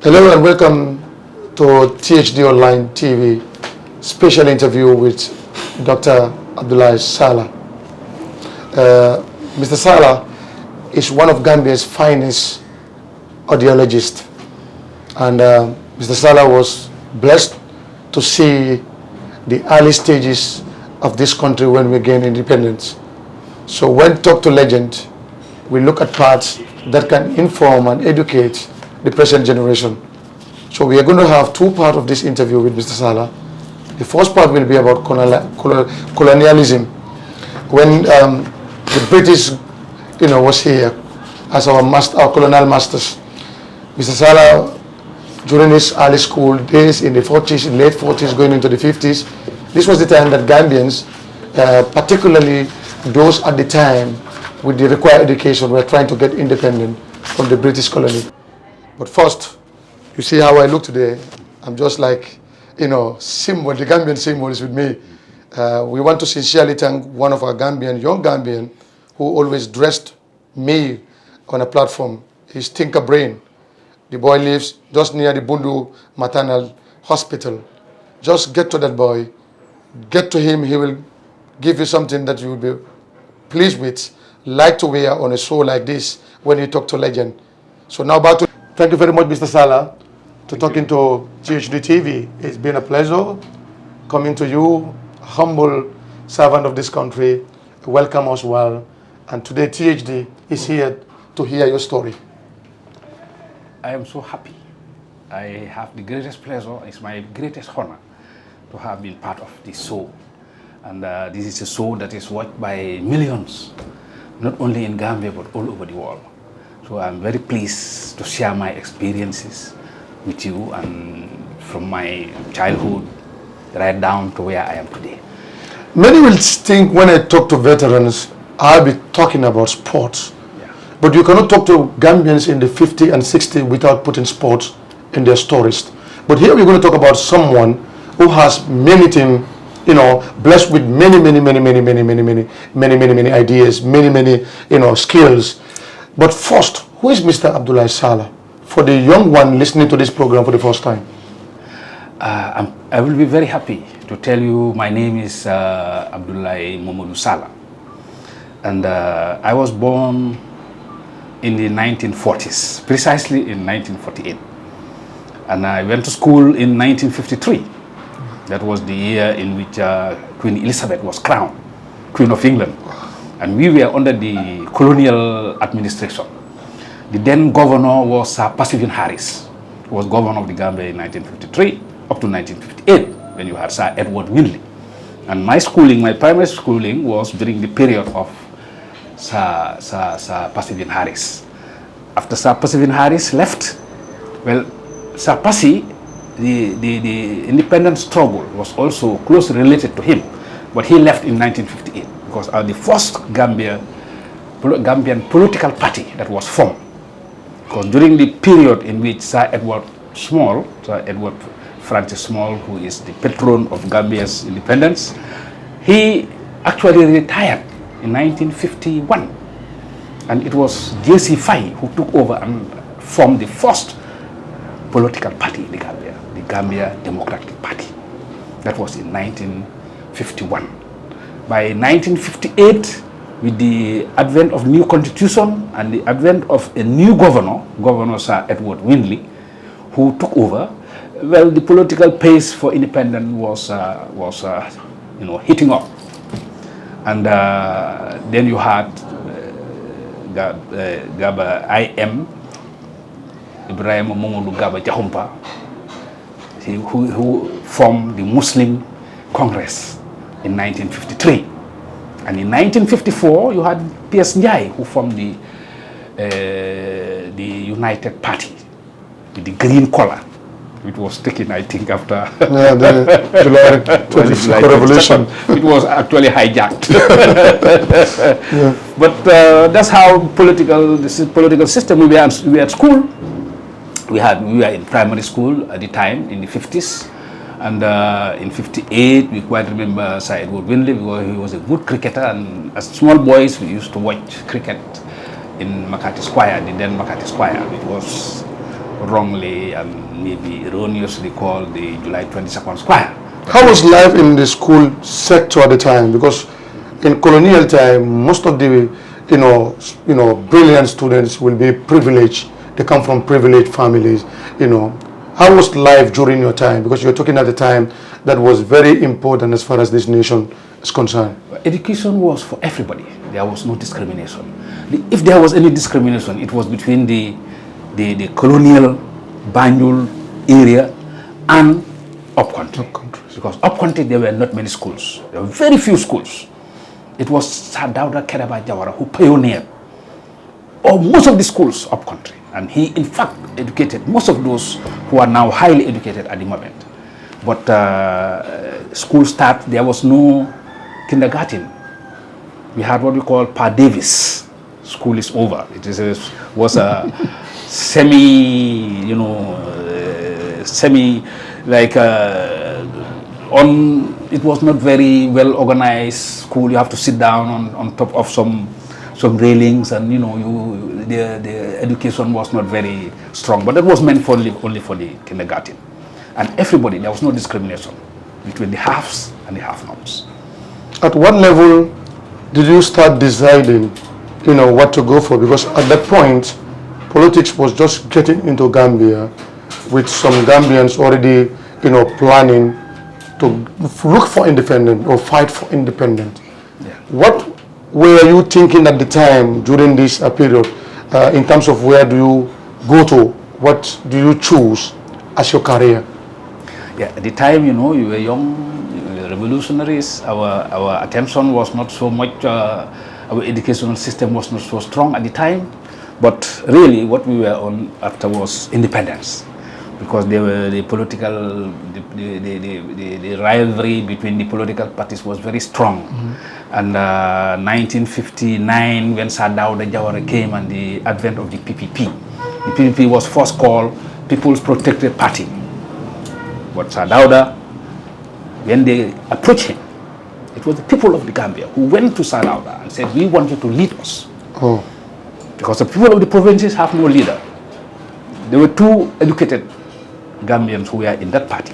Hello and welcome to THD Online TV special interview with Dr. Abdoulie Sallah. Mr. Sallah is one of Gambia's finest audiologists, and Mr. Sallah was blessed to see the early stages of this country when we gained independence. So when talk to legend, we look at parts that can inform and educate the present generation. So we are going to have two parts of this interview with Mr. Sallah. The first part will be about colonialism. When the British, was here as our colonial masters. Mr. Sallah, during his early school days in the 40s, late 40s, going into the 50s, this was the time that Gambians, particularly those at the time with the required education, were trying to get independent from the British colony. But first, you see how I look today. I'm just like, symbol, the Gambian symbol is with me. We want to sincerely thank one of our young Gambian, who always dressed me on a platform. He's Tinker Brain. The boy lives just near the Bundu Maternal Hospital. Just get to that boy, get to him, he will give you something that you will be pleased with, like to wear on a show like this when you talk to legend. So now back to, thank you very much, Mr. Sallah, to talking to THD TV. It's been a pleasure coming to you, humble servant of this country. Welcome us well. And today THD is here to hear your story. I am so happy. I have the greatest pleasure. It's my greatest honor to have been part of this show. And this is a show that is watched by millions, not only in Gambia, but all over the world. So I'm very pleased to share my experiences with you, and from my childhood right down to where I am today. Many will think when I talk to veterans, I'll be talking about sports. Yeah. But you cannot talk to Gambians in the 50 and 60 without putting sports in their stories. But here we're going to talk about someone who has many things, blessed with many ideas, many skills. But first, who is Mr. Abdoulie Sallah? For the young one listening to this program for the first time. I will be very happy to tell you my name is Abdoulie Sallah. And I was born in the 1940s, precisely in 1948. And I went to school in 1953. That was the year in which Queen Elizabeth was crowned, Queen of England. And we were under the colonial administration. The then governor was Percival Harris, who was governor of the Gambia in 1953 up to 1958, when you had Sir Edward Winley. And my primary schooling was during the period of Sir Percival Harris. After Sir Percival Harris left, well, Sir Percy, the independence struggle was also closely related to him, but he left in 1958 because the first Gambian political party that was formed. Because during the period in which Sir Edward Francis Small, who is the patron of Gambia's independence, he actually retired in 1951. And it was J.C. Faye who took over and formed the first political party in the Gambia Democratic Party. That was in 1951. By 1958, with the advent of new constitution and the advent of a new Governor Sir Edward Winley, who took over, well, the political pace for independence was heating up. And then you had Gaba M, Ibrahim Momodou Gaba Jahumpa, who formed the Muslim Congress in 1953. And in 1954, you had P.S. Njai, who formed the United Party with the green color, which was taken, I think, after the July 24 revolution. It was actually hijacked. Yeah. But that's how this political system. We were at school. We were in primary school at the time in the 50s. And in 58, we quite remember Sir Edward Winley because he was a good cricketer. And as small boys, we used to watch cricket in Makati Square, the then Makati Square. It was wrongly and maybe erroneously called the July 22nd Square. How was life in the school sector at the time? Because in colonial time, most of the brilliant students will be privileged. They come from privileged families. How was life during your time? Because you're talking at the time that was very important as far as this nation is concerned. Education was for everybody. There was no discrimination. If there was any discrimination, it was between the colonial Banjul area and upcountry. Because upcountry there were not many schools. There were very few schools. It was Sir Dawda Kereba Jawara who pioneered most of the schools upcountry. And he, in fact, educated most of those who are now highly educated at the moment. But school start, there was no kindergarten. We had what we call Pa Davis. School is over. Was a it was not very well organized school. You have to sit down on top of some railings, and the education was not very strong. But that was meant only for the kindergarten. And everybody, there was no discrimination between the halves and the half-nots. At what level did you start deciding, what to go for? Because at that point, politics was just getting into Gambia, with some Gambians already, planning to look for independence or fight for independence. Yeah. What were you thinking at the time during this period, in terms of where do you go to? What do you choose as your career? Yeah, at the time, you were young, revolutionaries. Our attention was not so much. Our educational system was not so strong at the time. But really, what we were on after was independence, because there were the political, the rivalry between the political parties was very strong. And 1959, when Sir Dawda Jawara came and the advent of the PPP was first called People's Protected Party. But Sir Dawda, when they approached him, it was the people of the Gambia who went to Sir Dawda and said, "We want you to lead us." Oh. Because the people of the provinces have no leader. There were two educated Gambians who were in that party.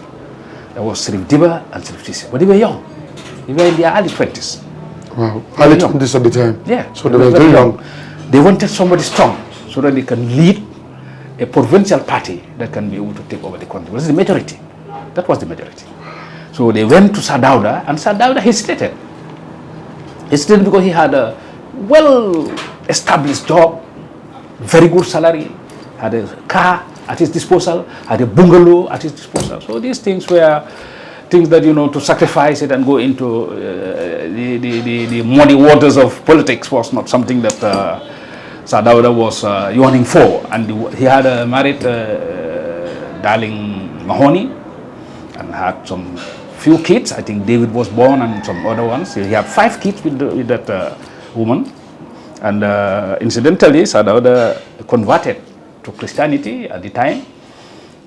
There was Sirif Diba and Sirif Sisi. But they were young. They were in their early 20s. Wow, early 20s at the time. Yeah. So they were very young. They wanted somebody strong so that they can lead a provincial party that can be able to take over the country. This is the majority. That was the majority. So they went to Sir Dawda, and Sir Dawda hesitated. Hesitated because he had a well-established job, very good salary, had a car at his disposal, had a bungalow at his disposal. So these things were things that, to sacrifice it and go into the muddy waters of politics was not something that Sir Dawda was yearning for. And he had married darling Mahoney and had some few kids. I think David was born and some other ones. He had 5 kids with that woman. And incidentally, Sir Dawda converted to Christianity at the time.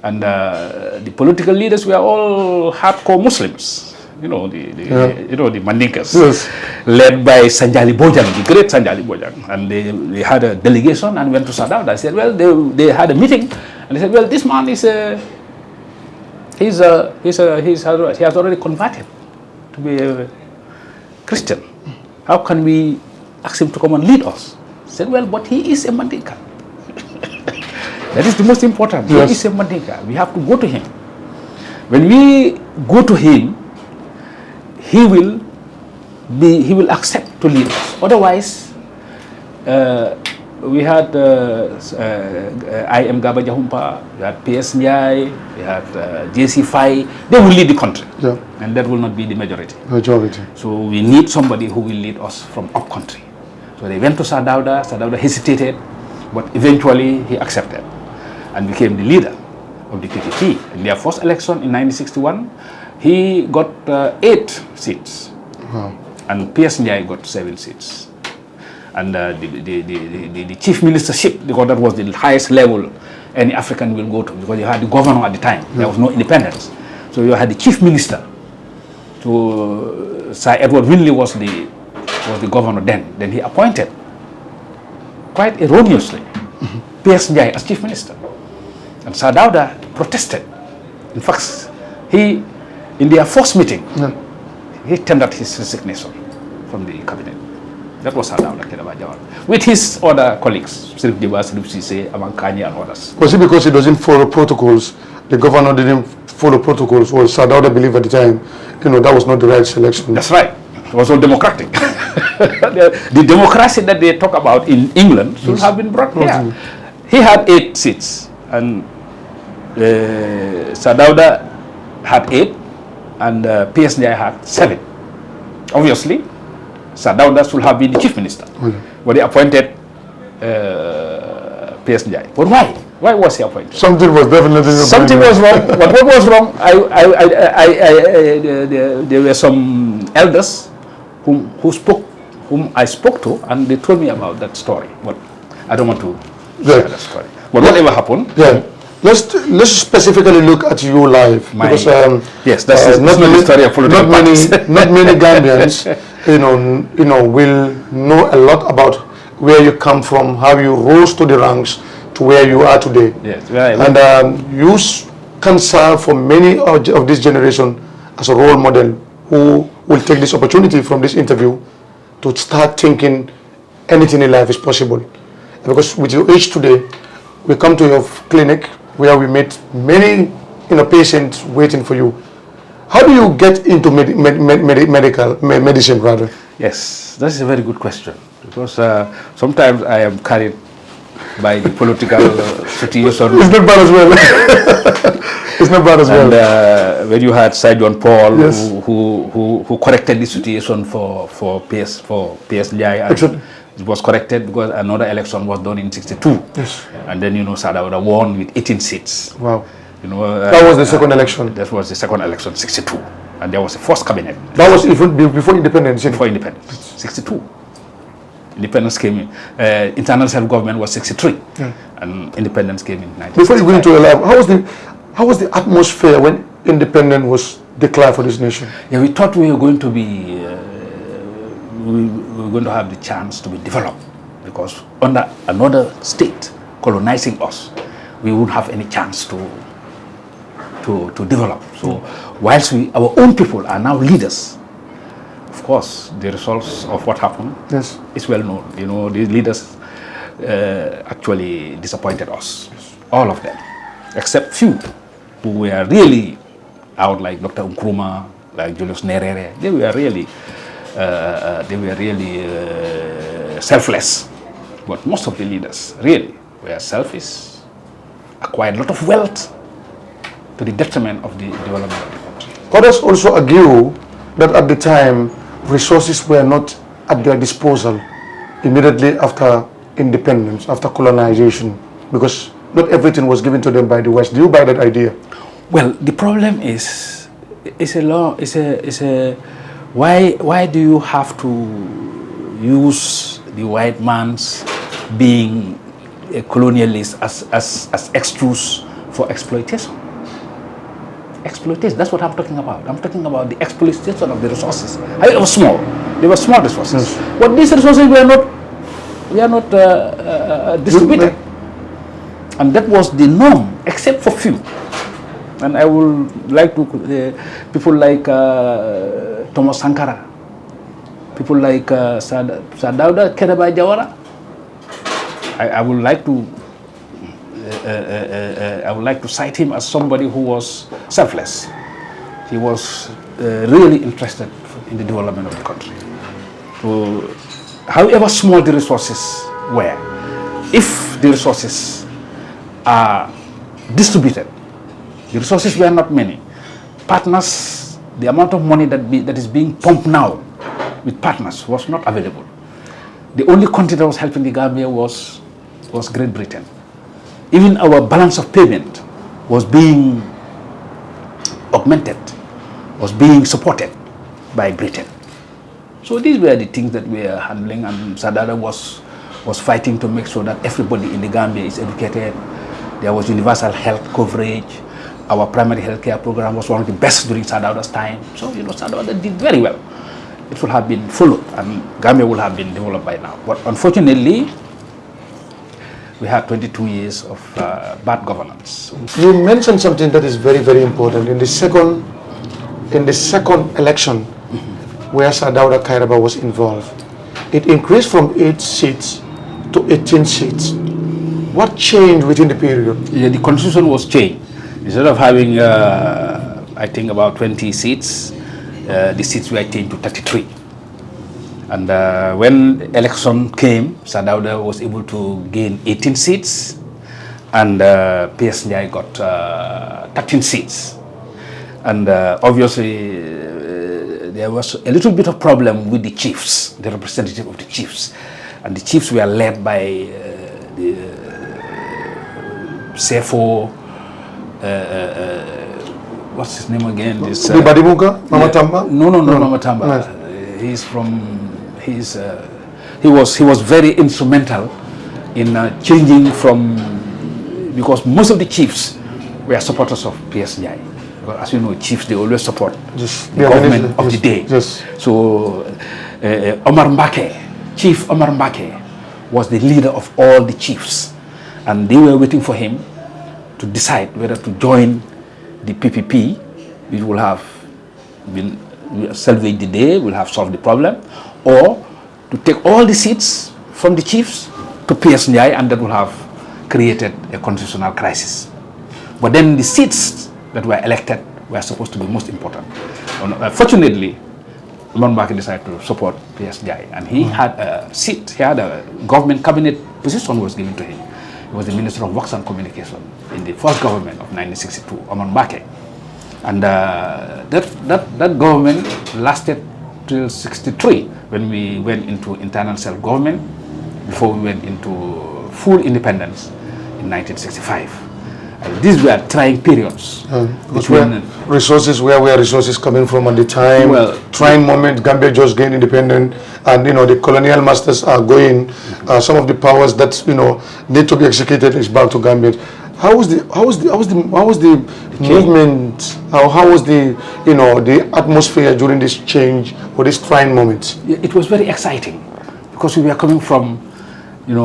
And the political leaders were all hardcore Muslims. The Mandinkas, yes, led by Sanjali Bojang, the great Sanjali Bojang. And they had a delegation and went to Sir Dawda. I said, well, they had a meeting, and they said, well, this man he has already converted to be a Christian. How can we ask him to come and lead us? He said, well, but he is a Mandinka. That is the most important. Yes. He is a Mandinka. We have to go to him. When we go to him, he will accept to lead us. Otherwise, we had I.M. Gaba Jahumpa, we had P.S. Njai, we had J.C. Fai. They will lead the country. Yeah. And that will not be the majority. So we need somebody who will lead us from up country. So they went to Sir Dawda. Sir Dawda hesitated, but eventually he accepted and became the leader of the PPP. In their first election in 1961, he got 8 seats. Wow. And P.S. Njai got 7 seats. And the chief ministership, because that was the highest level any African will go to, because you had the governor at the time. There was no independence. So you had the chief minister. So Sir Edward Winley was the governor then. Then he appointed, quite erroneously, P.S. Njai as chief minister. And Sir Dawda protested. In fact, in their first meeting, he tendered his resignation from the cabinet. That was Sir Dawda Kedabajawara, with his other colleagues, Sirif Diba, Sirif Sise, Amankani, and others. Was it because he doesn't follow protocols? The governor didn't follow protocols, or Sir Dawda believed at the time, that was not the right selection? That's right. It was all democratic. the democracy that they talk about in England should have been brought here. He had 8 seats, and Sir Dawda had 8, and PSD had 7. Obviously, Sir Dawda should have been the chief minister, but they appointed PSD. But why? Why was he appointed? Something was definitely wrong. Something was wrong. But what was wrong? There were some elders whom I spoke to, and they told me about that story. But I don't want to share that story. But whatever happened. Yeah. Let's specifically look at your life, because yes, that's not the story of political parties. Not many Gambians, will know a lot about where you come from, how you rose to the ranks to where you are today. Yes, right. And you can serve for many of this generation as a role model, who will take this opportunity from this interview to start thinking anything in life is possible. Because with your age today, we come to your clinic where we met many patients waiting for you. How do you get into medicine rather? Yes, that's a very good question, because sometimes I am carried by the political situation. It's not bad as well. It's not bad as well. And when you had Sir John Paul, yes, who corrected the situation for PSG, and it was corrected because another election was done in '62. Yes. And then Sir Dawda won with 18 seats. Wow. That was the second election. That was the second election, '62, and there was the first cabinet. That was even before independence. Before independence, '62. Independence came in. Internal self-government was '63, and independence came in 1965. Before you go into your life, how was the atmosphere when independence was declared for this nation? Yeah, we thought we were going to be, we were going to have the chance to be developed, because under another state colonizing us, we wouldn't have any chance to develop. So, whilst our own people are now leaders, of course, the results of what happened is well known. The leaders actually disappointed us, all of them, except few who were really out, like Dr. Nkrumah, like Julius Nyerere. They were really selfless. But most of the leaders really were selfish, acquired a lot of wealth to the detriment of the development of the country. Others also argue that at the time, resources were not at their disposal immediately after independence, after colonization, because not everything was given to them by the West. Do you buy that idea? Well, the problem is why do you have to use the white man's being a colonialist as excuse for exploitation? Exploitation, that's what I'm talking about. I'm talking about the exploitation of the resources. They were small. They were small resources. But these resources were not distributed. And that was the norm, except for few. And I would like to, people like Thomas Sankara, people like Sir Dawda Kedabajawara. I would like to cite him as somebody who was selfless. He was really interested in the development of the country. So, however small the resources were, if the resources are distributed, the resources were not many. Partners, the amount of money that is being pumped now with partners was not available. The only country that was helping the Gambia was Great Britain. Even our balance of payment was being augmented, was being supported by Britain. So these were the things that we were handling, and Sir Dawda was fighting to make sure that everybody in the Gambia is educated. There was universal health coverage. Our primary health care program was one of the best during Sir Dawda's time. So, Sir Dawda did very well. It would have been followed, and Gambia would have been developed by now. But unfortunately, we had 22 years of bad governance. You mentioned something that is very, very important. In the second election, where Sir Dawda Kairaba was involved, it increased from 8 seats to 18 seats. What changed within the period? Yeah, the constitution was changed. Instead of having, I think, about 20 seats, the seats were changed to 33. And when election came, Sir Dawda was able to gain 18 seats, and PS Njai got 13 seats. And obviously, there was a little bit of problem with the chiefs, the representative of the chiefs. And the chiefs were led by the CFO, what's his name again? This, Badibuka? Mama Tamba? No, Mama Tamba. Nice. He was very instrumental in changing from, because most of the chiefs were supporters of PS Njai. Because as you know, chiefs, they always support the government of the day. Yes. So Omar Mbake, Chief Omar Mbake, was the leader of all the chiefs, and they were waiting for him to decide whether to join the PPP, which will have been salvage the day, will have solved the problem, or to take all the seats from the chiefs to PS Njai, and that will have created a constitutional crisis. But then the seats that were elected were supposed to be most important. Fortunately, Omar Mbake decided to support PS Njai, and he had a seat, he had a government cabinet position was given to him. He was the Minister of Works and Communication in the first government of 1962, Omar Mbake. And that government lasted till 63, when we went into internal self-government, before we went into full independence in 1965. And these were trying periods. Where were resources coming from at the time? Well, trying moment, Gambia just gained independent, and the colonial masters are going. Some of the powers that need to be executed is back to Gambia. How was the movement? How was the the atmosphere during this change or this trying moment? It was very exciting, because we were coming from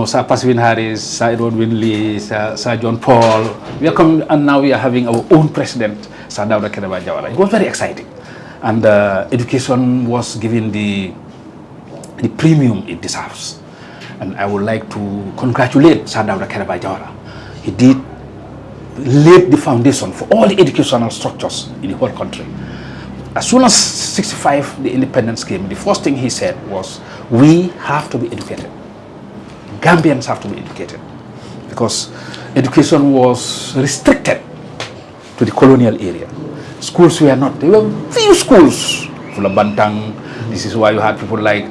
Sir Percival Harris, Sir Edward Winley, Sir John Paul. We are coming, and now we are having our own president, Sir Dawda Kairaba Jawara. It was very exciting, and education was given the premium it deserves. And I would like to congratulate Sir Dawda Kairaba Jawara. He laid the foundation for all the educational structures in the whole country. As soon as 65, the independence came, the first thing he said was, we have to be educated. Gambians have to be educated, because education was restricted to the colonial area. Schools were not, there were few schools. Fula Bantang, this is why you had people like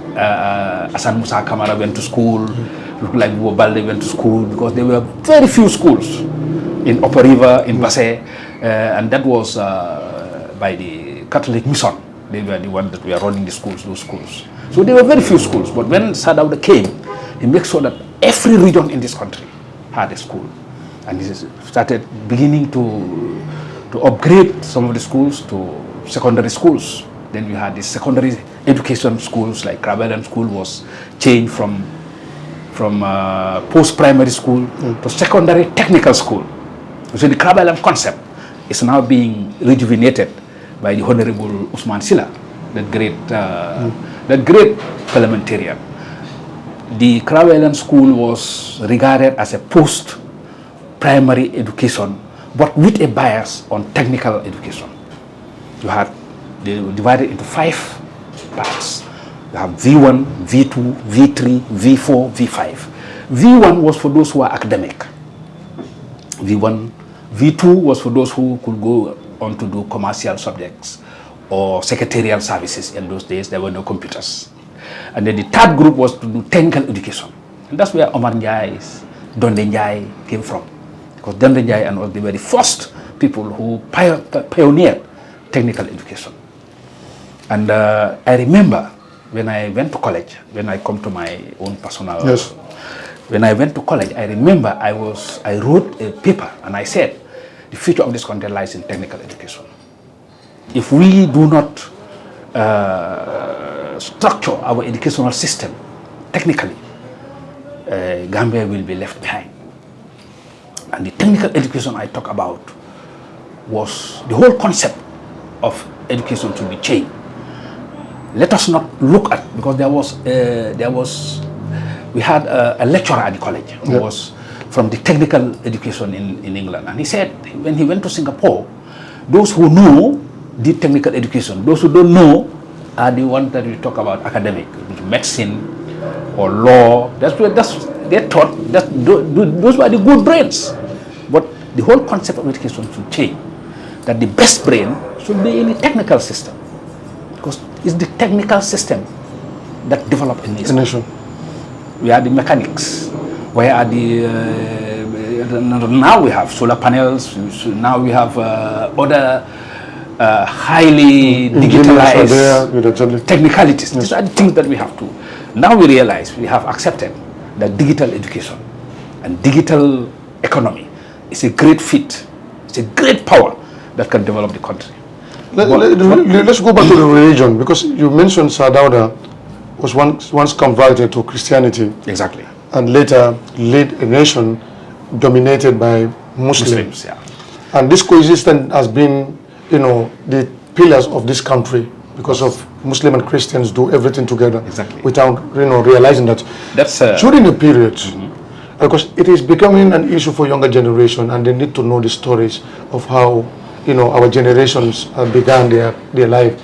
Asan Musa Kamara went to school, people like Buba Balde went to school, because there were very few schools in Upper River, in Basse, and that was by the Catholic Mission. They were the ones that were running the schools, those schools. So there were very few schools, but when Sir Dawda came, he made sure that every region in this country had a school. And he started beginning to upgrade some of the schools to secondary schools. Then we had the secondary education schools, like Crabellan School was changed from post-primary school to secondary technical school. So the Crabellan concept is now being rejuvenated by the Honorable Usman Silla, that great parliamentarian. The Crabellan School was regarded as a post-primary education, but with a bias on technical education. They were divided into 5 parts. You have V1, V2, V3, V4, V5. V1 was for those who are academic. V2 was for those who could go on to do commercial subjects or secretarial services. In those days, there were no computers. And then the third group was to do technical education. And that's where Omar Njai's Donde Njai came from. Because Donde Njai and all, they were the first people who pioneered technical education. And I remember when I went to college, when I come to my own personal... Yes. When I went to college, I remember I wrote a paper and I said, the future of this country lies in technical education. If we do not structure our educational system technically, Gambia will be left behind. And the technical education I talk about was the whole concept of education to be changed. Let us not look at, because we had a lecturer at the college who was from the technical education in England, and he said when he went to Singapore, those who know did technical education, those who don't know are the ones that we talk about academic, medicine or law. They thought that those were the good brains, but the whole concept of education should change. That the best brain should be in the technical system, because it's the technical system that develop a nation. We are the mechanics. Where are now we have solar panels. Now we have other highly digitalized technicalities. These are the things that we have to. Now we realize we have accepted that digital education and digital economy is a great fit. It's a great power that can develop the country. Let's go back to the religion, because you mentioned Sir Dawda was once converted to Christianity. Exactly. And later led a nation dominated by Muslims. Yeah. And this coexistence has been, the pillars of this country, because of Muslim and Christians do everything together. Exactly. Without realizing that. That's during the period, because it is becoming an issue for younger generation, and they need to know the stories of how our generations began their life.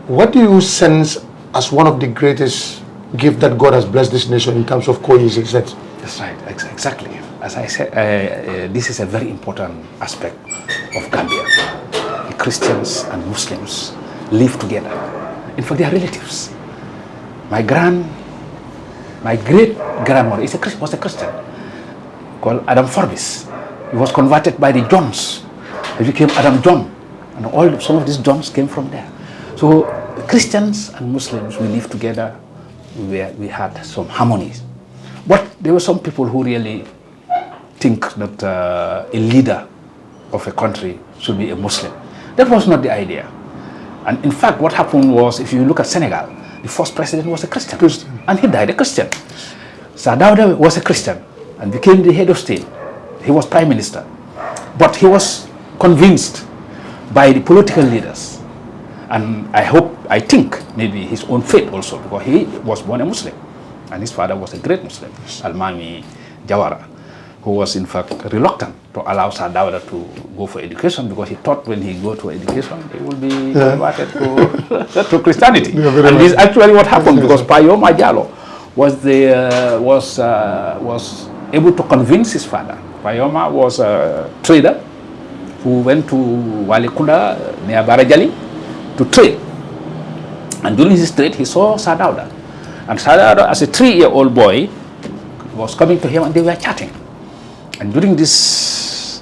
What do you sense as one of the greatest gifts that God has blessed this nation in terms of coexistence? That's right, exactly. As I said, this is a very important aspect of Gambia. The Christians and Muslims live together. In fact, they are relatives. My great grandmother was a Christian called Adam Forbes. He was converted by the Johns. He became Adam John, and some of these Johns came from there. So Christians and Muslims, we live together. We had some harmonies, but there were some people who really think that a leader of a country should be a Muslim. That was not the idea. And in fact, what happened was, if you look at Senegal, the first president was a Christian. And he died a Christian. Sir Dawda was a Christian and became the head of state. He was prime minister, but he was convinced by the political leaders, and I think maybe his own faith also, because he was born a Muslim and his father was a great Muslim, Almami Jawara, who was in fact reluctant to allow Sir Dawda to go for education, because he thought when he go to education he will be converted to Christianity. And this is actually what happened, because Payoma Jallow was able to convince his father. Payoma was a trader who went to Walikunda near Barajali to trade. And during his trade, he saw Sir Dawda. And Sir Dawda, as a 3-year-old boy, was coming to him and they were chatting. And during this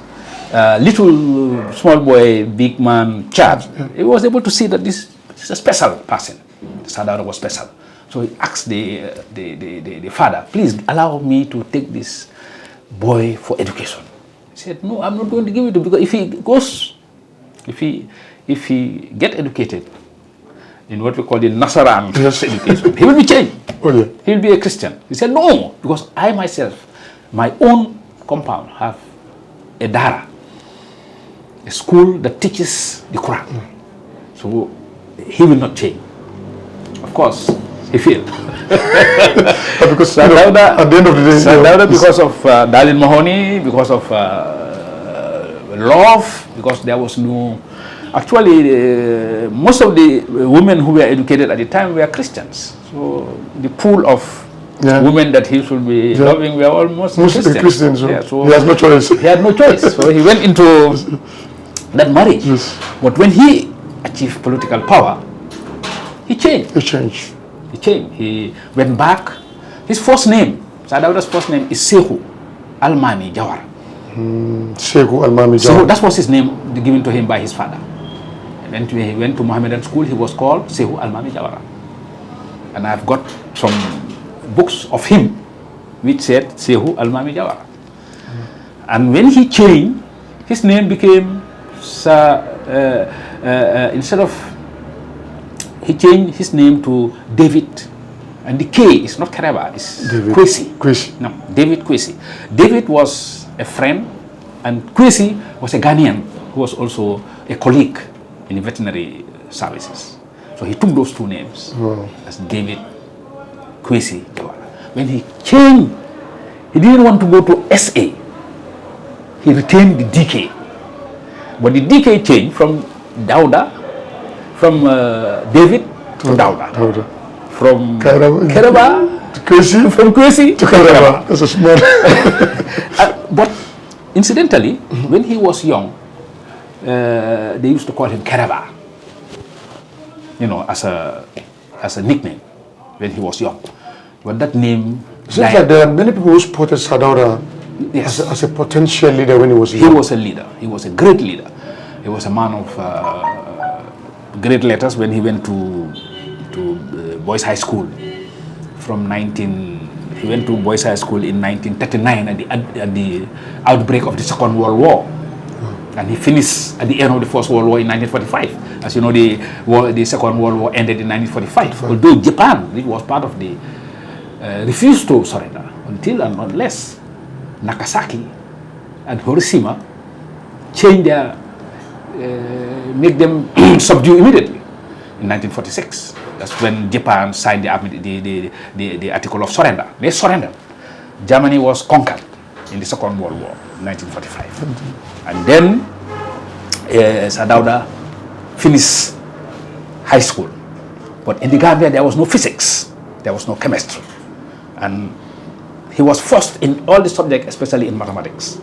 little small boy, big man chat, he was able to see that this is a special person. Sir Dawda was special. So he asked the father, please allow me to take this boy for education. He said, no, I'm not going to give it to him, because if he get educated in what we call the Nasaran education, he will be changed. Oh, yeah. He will be a Christian. He said, no, because I myself, my own compound, have a dara, a school that teaches the Quran. So he will not change. Of course, he failed. Because Sir Dawda, at the end of the day, Sir Dawda, because of Dalin Mahoney, because of love, because there was no. Actually, most of the women who were educated at the time were Christians. So the pool of women that he should be loving were almost Christians. So so he has no choice. He had no choice. So he went into that marriage. Yes. But when he achieved political power, he changed. He went back. His first name, Sir Dawda's first name is Sehu Almami Jawara. Sehu Almami Jawara. So that was his name given to him by his father. And when he went to Mohammedan school, he was called Sehu Almami Jawara. And I've got some books of him which said Sehu Almami Jawara. And when he changed, his name became instead of, he changed his name to David. And the K is not Kareba, it's Kwesi. Kwesi. No, David Kwesi. David was a friend And Kwesi was a Ghanaian who was also a colleague in the veterinary services. So he took those two names as David Kwesi Jawara. When he changed, he didn't want to go to SA. He retained the DK. But the DK changed from Dauda, from David to Dauda. From Keraba to Kwesi, from Kwesi to Keraba. That's a small. But incidentally, when he was young, they used to call him Keraba, as a nickname when he was young. But that name. Seems like there are many people who supported Sadauda as a potential leader when he was young. He was a leader. He was a great leader. He was a man of great letters when he went to Boys High School. He went to Boys High School in 1939 at the outbreak of the Second World War. And he finished at the end of the First World War in 1945. As you know, the Second World War ended in 1945. Although Japan, which was part of the refused to surrender until and unless Nagasaki and Hiroshima make them subdue immediately in 1946. That's when Japan signed the article of surrender. They surrendered. Germany was conquered in the Second World War in 1945. And then Sadauda finished high school. But in the Gambia, there was no physics. There was no chemistry. And he was first in all the subjects, especially in mathematics.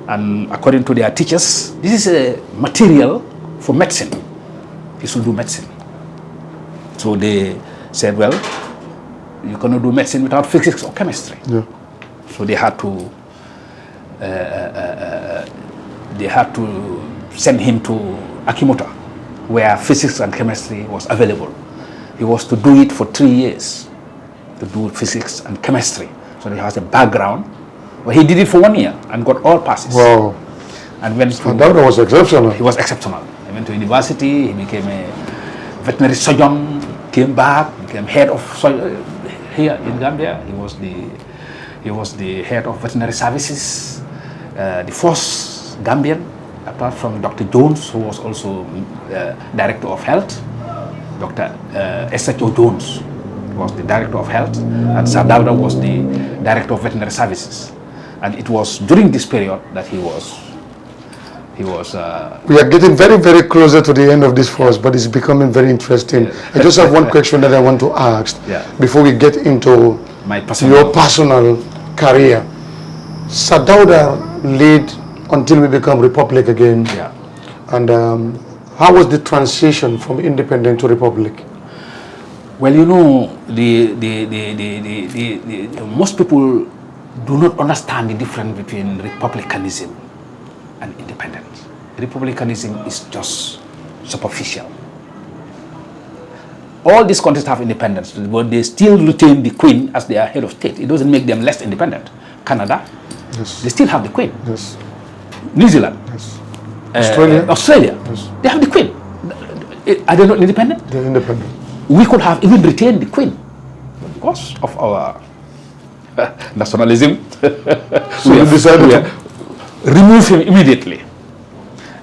And according to their teachers, this is a material for medicine. He should do medicine. So they said, well, you cannot do medicine without physics or chemistry. Yeah. So they had to send him to Akimota, where physics and chemistry was available. He was to do it for 3 years, to do physics and chemistry. So he has a background. Well, he did it for 1 year and got all passes. Wow. And went to, that was exceptional. He was exceptional. He went to university, he became a veterinary surgeon, came back, became head of here in Gambia. He was the head of veterinary services, the first Gambian, apart from Dr. Jones, who was also director of health. Dr. S.H.O. Jones was the director of health, and Sadauda was the director of veterinary services. And it was during this period that he was. We are getting very, very closer to the end of this course, but it's becoming very interesting. Yeah. I just have one question that I want to ask before we get into your personal career. Sadauda led until we become republic again. Yeah. And how was the transition from independent to republic? Well, you know, most people do not understand the difference between republicanism and independence. Republicanism is just superficial. All these countries have independence, but they still retain the Queen as their head of state. It doesn't make them less independent. Canada, yes, they still have the Queen. Yes. New Zealand, yes. Australia, yes, they have the Queen. Are they not independent? They're independent. We could have even retained the Queen, but because of our nationalism, so we decided to remove him immediately.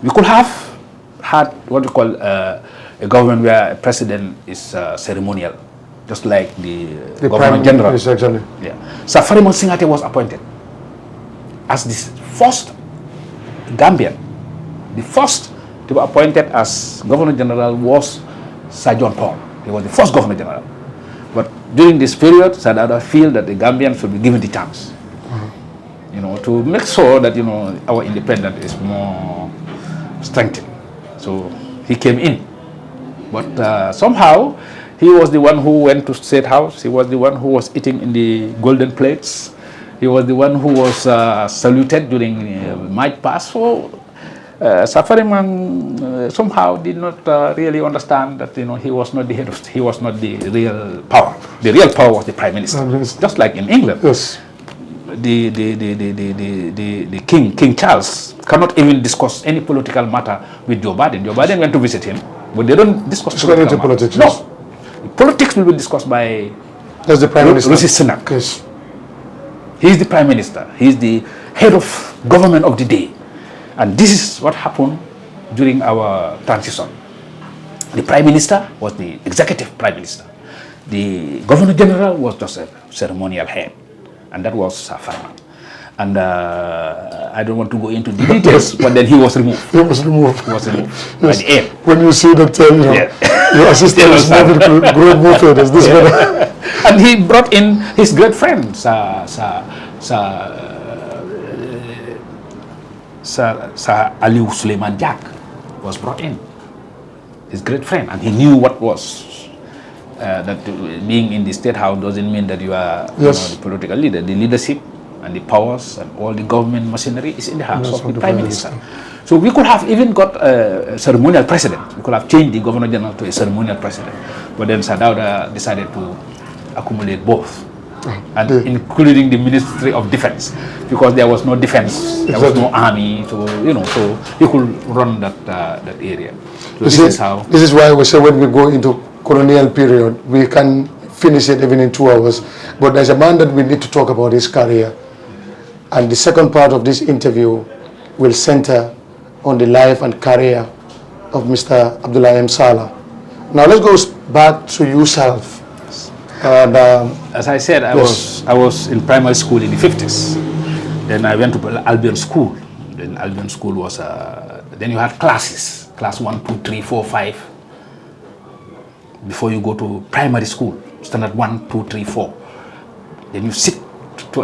We could have had what we call a government where a president is ceremonial, just like the governor general. Yes, exactly. Yeah. Safari Monsingate was appointed as the first Gambian. The first to be appointed as governor general was Sir John Paul. He was the first governor general. But during this period, Sadauda feel that the Gambians should be given the chance, to make sure that, our independence is more strengthened. So he came in. But somehow, he was the one who went to State House. He was the one who was eating in the golden plates. He was the one who was saluted during March Past. So Safariman somehow did not really understand that he was not the head of, he was not the real power. The real power was the Prime Minister, just like in England. Yes. The King Charles cannot even discuss any political matter with Joe Biden. Joe Biden went to visit him, but they don't discuss political politics. No, Yes. Politics will be discussed by That's the Prime Minister. Rishi Sunak. Yes. He is the Prime Minister. He head of government of the day. And this is what happened during our transition. The Prime Minister was the executive Prime Minister. The Governor General was just a ceremonial head, and that was Farman. And I don't want to go into the details, but then he was removed. He was removed. He was removed Yes. by the air. When you see that, your assistant is moving to great movement as this one. And he brought in his great friend, Sir Aliou Suleiman Jack was brought in, his great friend, and he knew what was that being in the State House doesn't mean that you are the political leader. The leadership and the powers and all the government machinery is in the hands of the Prime Minister. So we could have even got a ceremonial president. We could have changed the Governor General to a ceremonial president. But then Sir Dawda decided to accumulate both, and including the Ministry of Defense, because there was no defense, there was no army, so so he could run that area. So this is why we say when we go into colonial period, we can finish it even in 2 hours. But there's a man that we need to talk about his career, and the second part of this interview will center on the life and career of Mr. Abdoulie M. Sallah. Now let's go back to yourself. And, as I said, I was in primary school in the 50s. Then I went to Albion School. Then Albion School was then you had classes, class 1, 2, 3, 4, 5. Before you go to primary school, standard 1, 2, 3, 4. Then you sit to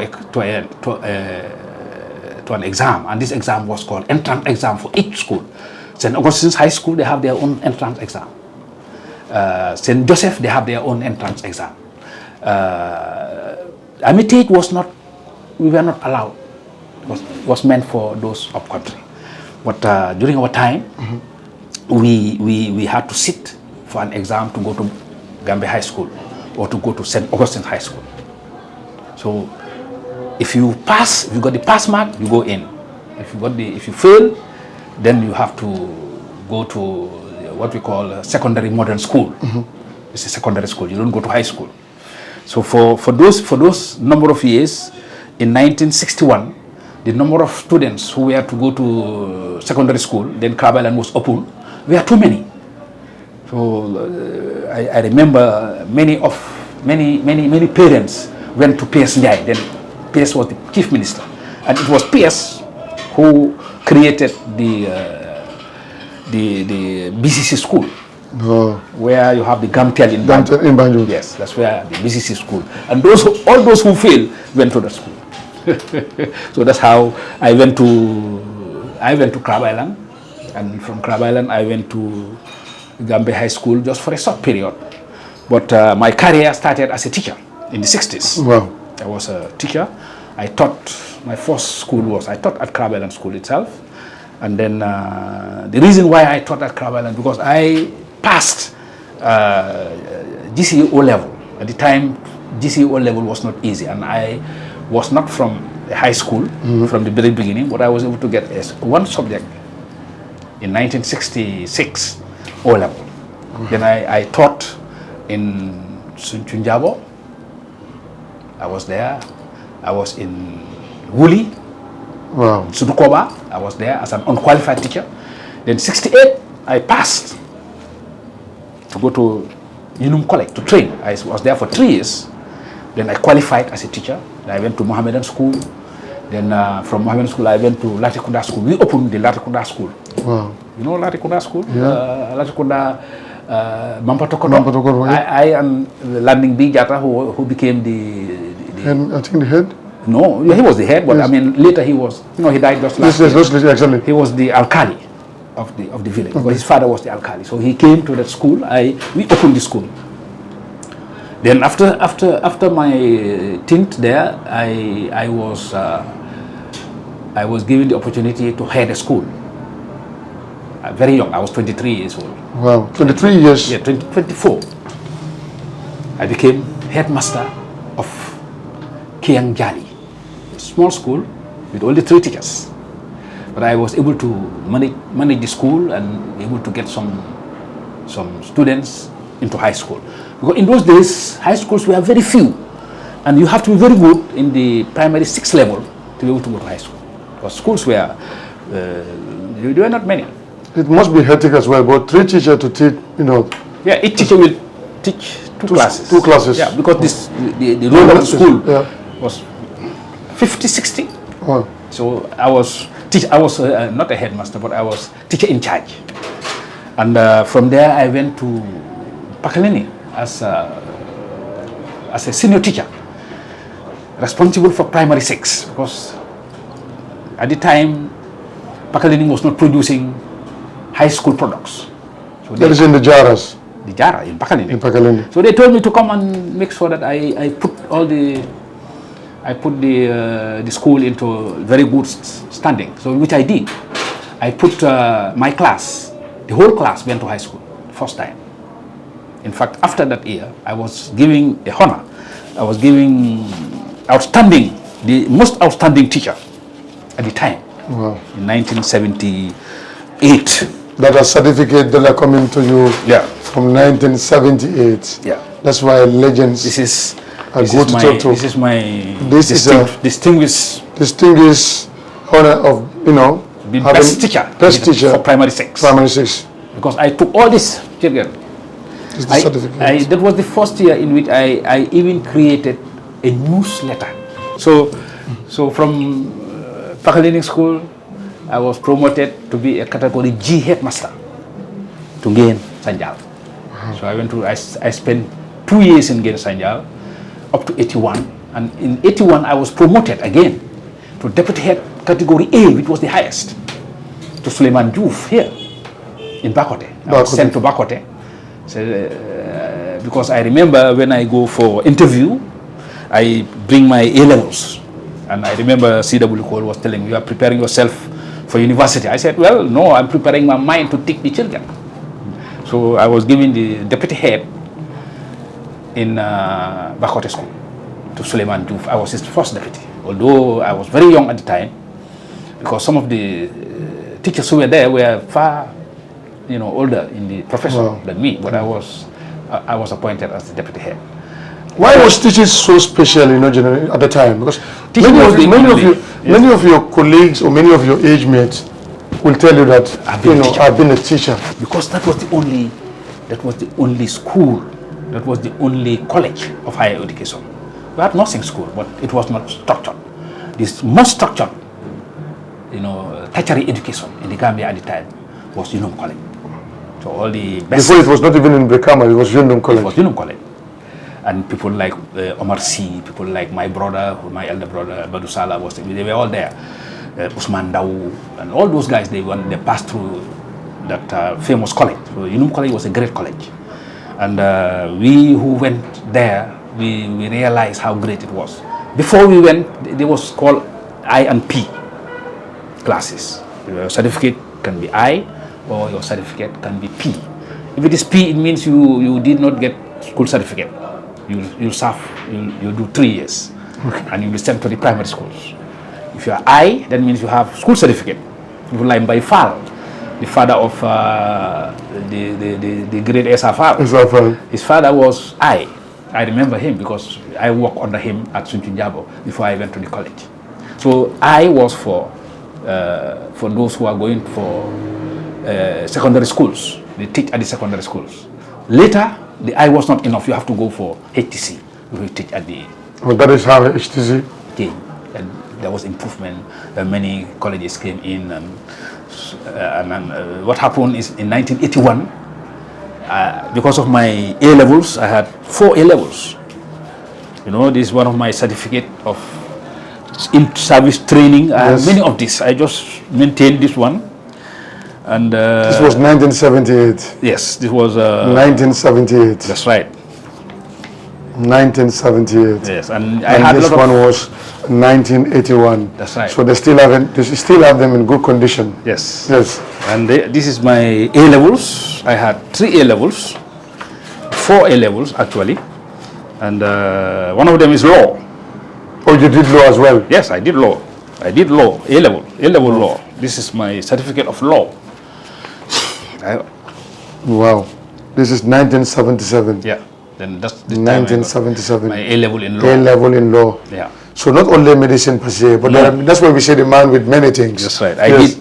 an exam, and this exam was called entrance exam for each school. St. Augustine's High School, they have their own entrance exam. St. Joseph, they have their own entrance exam. Hermitage we were not allowed. It was meant for those up country. But during our time, we had to sit for an exam to go to Gambia High School or to go to St. Augustine's High School. So if you pass, if you got the pass mark, you go in. If you fail, then you have to go to what we call secondary modern school. It's a secondary school. You don't go to high school. So for those number of years, in 1961, the number of students who were to go to secondary school, then Crab Island was open, were too many. So I remember many parents went to P.S. Njai. Then P.S. was the chief minister, and it was P.S. who created the BCC school, where you have the Gamtel in Banjul. Yes, that's where the BCC school. And all those who failed went to the school. So that's how I went to Crab Island, and from Crab Island I went to Gambia High School just for a short period. But my career started as a teacher in the 60s. Wow. I was a teacher. I taught, my first school I taught at Crab Island School itself. And then the reason why I taught at Crab Island, because I passed GCE O level. At the time, GCE O level was not easy, and I was not from a high school from the very beginning, but I was able to get one subject in 1966 O level. Then I taught in Sunchunjabo. I was there. I was in Wuli. Wow. Sudukoba. I was there as an unqualified teacher. Then 68, I passed to go to Unum College to train. I was there for 3 years. Then I qualified as a teacher. Then I went to Mohammedan School. Then from Mohammedan School, I went to Latrikunda School. We opened the Latrikunda School. Wow. You know Latrikunda School? Yeah. Latrikunda, Mampatokoto. I am Landing B. Jata, who became the And I think the head? No, he was the head, but yes. I mean, later he was, he died just last year. Yes, exactly. He was the alkali of the village, because his father was the alkali. So he came to that school. We opened the school. Then after my stint there, I was given the opportunity to head a school. Very young. I was 23 years old. Wow, 23 years. Yeah, 24. I became headmaster of Kiang Jali, a small school with only 3 teachers. But I was able to manage the school and able to get some students into high school. Because in those days, high schools were very few, and you have to be very good in the primary 6 level to be able to go to high school. Because schools were, there were not many. It must be hectic as well, but 3 teachers to teach, Yeah, each teacher will teach two classes. 2 classes. Yeah, because the role of the school was 50, 60. Oh. So I was not a headmaster, but I was teacher in charge. And from there I went to Pakalini as a senior teacher, responsible for primary 6, because at the time Pakalini was not producing high school products. So that is in the Jaras. The Jara in Pakalini. In Pakalini. So they told me to come and make sure that I put the school into very good standing. So which I did. I put my class, the whole class went to high school first time. In fact, after that year, I was giving a honor. I was giving the most outstanding teacher at the time. Wow. In 1978. That a certificate that are coming to you from 1978. Yeah. That's why legends This is my distinguished honor of, the best teacher for primary 6. Primary 6. Because I took all this children. That was the first year in which I even created a newsletter. So from Pakalini School, I was promoted to be a category G headmaster to Gain Sanjal. So I spent 2 years in Gain Sanjal up to 81, and in 81 I was promoted again to deputy head category A, which was the highest, to Suleiman Diouf here in Bakote. I was sent to Bakote. So, because I remember when I go for interview, I bring my A-levels, and I remember C.W. Cole was telling me, you are preparing yourself for university. I said, well, no, I'm preparing my mind to teach the children. So I was given the deputy head in Bakote School to Suleiman Diouf. I was his first deputy, although I was very young at the time, because some of the teachers who were there were far older in the profession than me, but I was appointed as the deputy head. Why was teaching so special, generally at the time? Because many of your colleagues or many of your age mates will tell you that I've been a teacher. Because that was the only school, that was the only college of higher education. We had nursing school, but it was not structured. This most structured, tertiary education in the Gambia at the time was Unum College. So all the best. Before it was not even in Brikama, it was Unum College. It was Unum College. And people like Omar C, people like my brother, my elder brother, Badu Sallah, they were all there. Usman Daw, and all those guys, they passed through that famous college. So Unum College was a great college. And we who went there, we realized how great it was. Before we went, there was called I and P classes. Your certificate can be I, or your certificate can be P. If it is P, it means you did not get school certificate. You serve, you do 3 years, and you'll be sent to the primary schools. If you are I, that means you have school certificate. People like Baifal, the father of the great Esafal. His father was I. I remember him because I worked under him at Sunchunjabo before I went to the college. So I was for those who are going for secondary schools. They teach at the secondary schools. Later, the I was not enough. You have to go for HTC. You teach at the. Well, that is how HTC came, and there was improvement. Many colleges came in, and what happened is in 1981, because of my A levels, I had 4 A levels. This is one of my certificate of in-service training. I have many of these. I just maintained this one. And this was 1978. Yes, this was 1978. That's right. 1978. Yes, and this one was 1981. That's right. So they still have them in good condition. Yes. Yes. And this is my A levels. I had 3 A levels, 4 A levels actually, and one of them is law. Oh, you did law as well? Yes, I did law. A level law. This is my certificate of law. Wow, this is 1977. Yeah, then that's the 1977. My A level in law. A level in law. Yeah. So not only medicine per se, but that's why we say the man with many things. That's right. I did.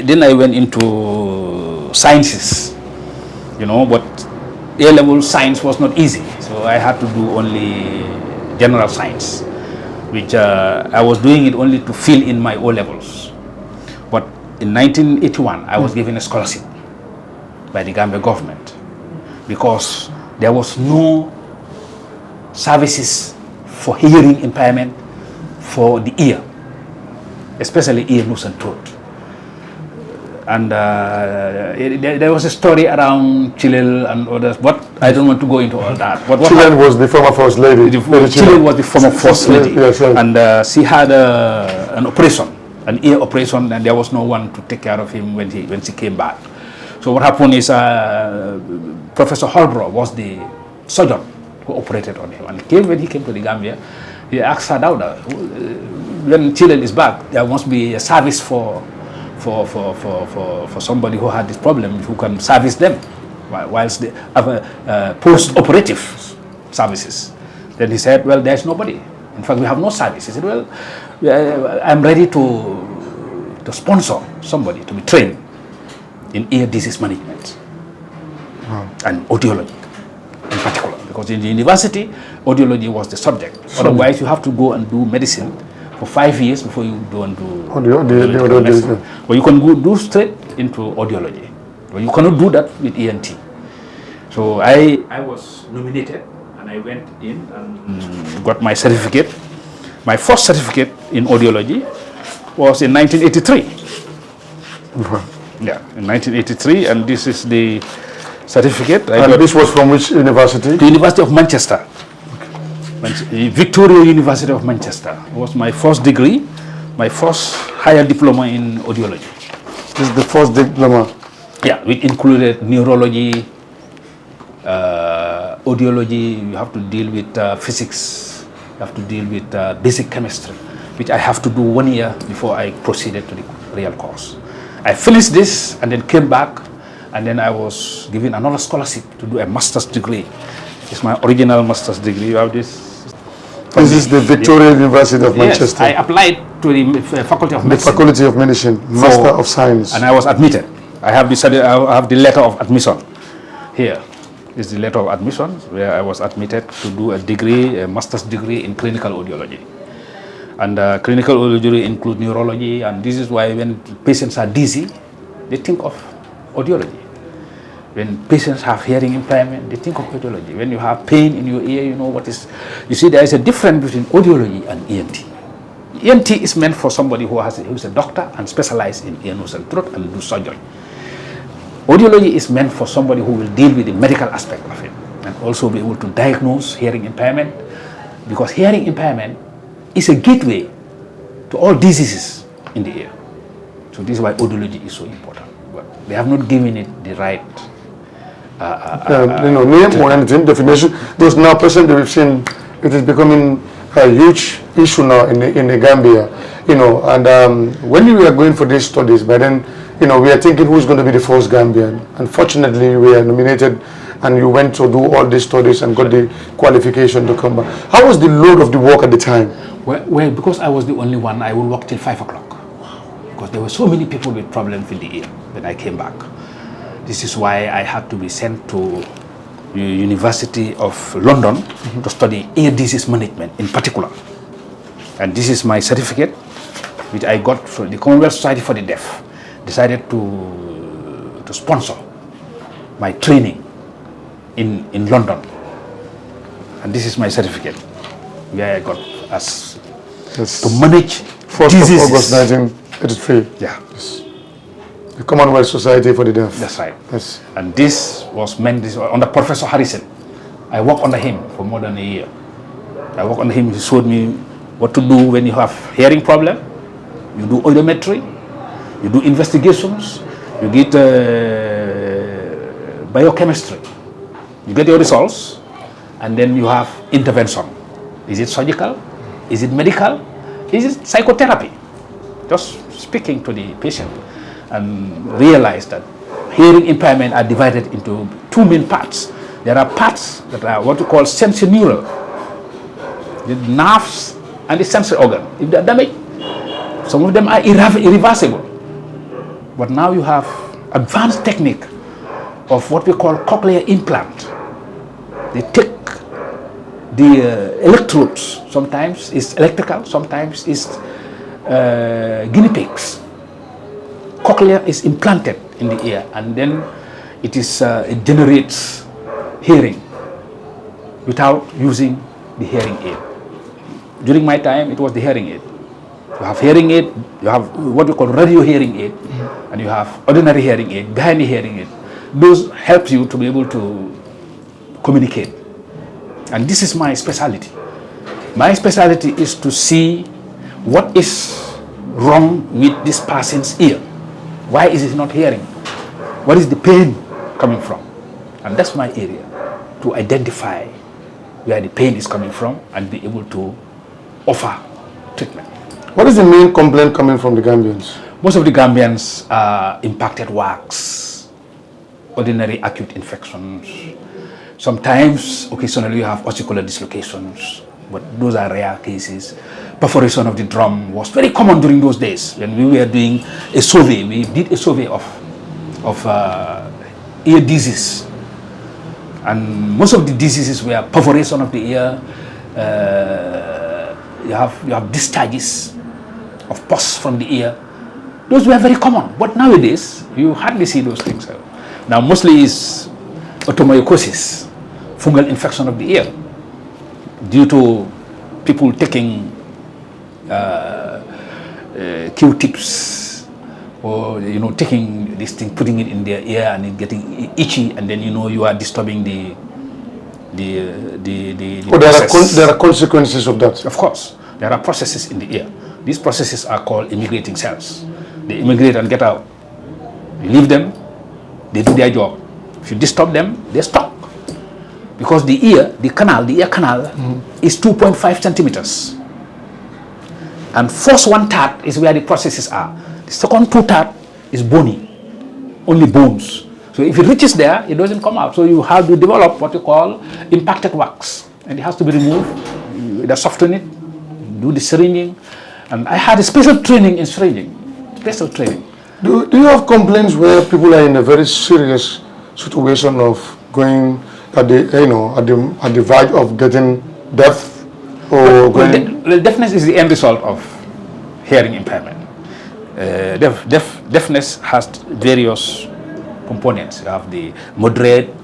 Then I went into sciences, you know, but A-level science was not easy. So I had to do only general science, which I was doing it only to fill in my O-levels. But in 1981, I was given a scholarship by the Gambia government because there was no services for hearing impairment for the ear, especially ear, nose and throat. And there was a story around Chilel and others, but I don't want to go into all that. But Chilel was the former first lady. Chilel was the former first lady. Yes. And she had an operation, an ear operation, and there was no one to take care of him when she came back. So what happened is Professor Holbrook was the surgeon who operated on him. And when he came to the Gambia, he asked her, Dauda, when Chilel is back, there must be a service for somebody who had this problem, who can service them, whilst they have post-operative services. Then he said, well, there's nobody. In fact, we have no service. He said, well, I'm ready to sponsor somebody to be trained in ear disease management and audiology in particular, because in the university, audiology was the subject. Otherwise, you have to go and do medicine for 5 years before you go and do medicine. But you can go do straight into audiology. But you cannot do that with ENT. So I was nominated and I went in and got my certificate. My first certificate in audiology was in 1983. Yeah, in 1983, and this is the certificate. And this was from which university? The University of Manchester. The Victoria University of Manchester was my first degree, my first higher diploma in audiology. This is the first diploma? Yeah, which included neurology, audiology. You have to deal with physics, you have to deal with basic chemistry, which I have to do 1 year before I proceeded to the real course. I finished this and then came back, and then I was given another scholarship to do a master's degree. It's my original master's degree. You have this. This is the Victoria University of Manchester. Yes, I applied to the Faculty of Medicine. The Faculty of Medicine, Master of Science. And I was admitted. I have the letter of admission here. This is the letter of admission where I was admitted to do a degree, a master's degree in clinical audiology. And clinical audiology includes neurology, and this is why when patients are dizzy, they think of audiology. When patients have hearing impairment, they think of audiology. When you have pain in your ear, you know what is. You see, there is a difference between audiology and ENT. ENT is meant for somebody who is a doctor and specializes in ear, nose, and throat and do surgery. Audiology is meant for somebody who will deal with the medical aspect of it and also be able to diagnose hearing impairment, because hearing impairment is a gateway to all diseases in the ear. So this is why audiology is so important. But they have not given it the right name or anything, definition. Those now presently we've seen it is becoming a huge issue now in the Gambia, and when we were going for these studies, but then, we are thinking who's going to be the first Gambian. Unfortunately, we are nominated and you went to do all these studies and got the qualification to come back. How was the load of the work at the time? Well, because I was the only one, I would work till 5 o'clock. Because there were so many people with problems with the ear when I came back. This is why I had to be sent to the University of London to study ear disease management in particular. And this is my certificate, which I got from the Commonwealth Society for the Deaf. Decided to sponsor my training in London. And this is my certificate, where I got as to manage 1st diseases. of August 1983. Yeah. Yes. The Commonwealth Society for the Deaf. That's right. Yes. And this was meant under Professor Harrison. I worked under him for more than a year. I worked under him. He showed me what to do when you have hearing problem. You do audiometry, you do investigations, you get biochemistry. You get your results, and then you have intervention. Is it surgical? Is it medical? Is it psychotherapy? Just speaking to the patient and realize that hearing impairment are divided into 2 main parts. There are parts that are what we call sensorineural, the nerves and the sensory organ. If they are damaged, some of them are irreversible. But now you have advanced technique of what we call cochlear implant. They take the electrodes, sometimes it's electrical, sometimes it's guinea pigs. Cochlear is implanted in the ear, and then it generates hearing without using the hearing aid. During my time, it was the hearing aid. You have hearing aid, you have what we call radio hearing aid, and you have ordinary hearing aid, behind the hearing aid. Those help you to be able to communicate. And this is my specialty. My specialty is to see what is wrong with this person's ear. Why is it not hearing? What is the pain coming from? And that's my area, to identify where the pain is coming from and be able to offer treatment. What is the main complaint coming from the Gambians? Most of the Gambians are impacted wax, ordinary acute infections. Sometimes, occasionally, you have ossicular dislocations, but those are rare cases. Perforation of the drum was very common during those days. When we were doing a survey, we did a survey of ear disease. And most of the diseases were perforation of the ear. You have discharges of pus from the ear. Those were very common. But nowadays, you hardly see those things. Now, mostly is otomyocosis, fungal infection of the ear, due to people taking Q-tips, or taking this thing, putting it in their ear and it getting itchy, and then you are disturbing the process. There are consequences of that. Of course, there are processes in the ear. These processes are called immigrating cells. They immigrate and get out. You leave them, they do their job. If you disturb them, they stop. Because the ear canal is 2.5 centimeters. And first 1/3 is where the processes are. The second 2/3 is bony, only bones. So if it reaches there, it doesn't come out. So you have to develop what you call impacted wax. And it has to be removed. You soften it, do the syringing. And I had a special training in syringing. Special training. Do you have complaints where people are in a very serious situation of going at the verge of getting deaf, or deafness is the end result of hearing impairment. Deafness has various components. You have the moderate,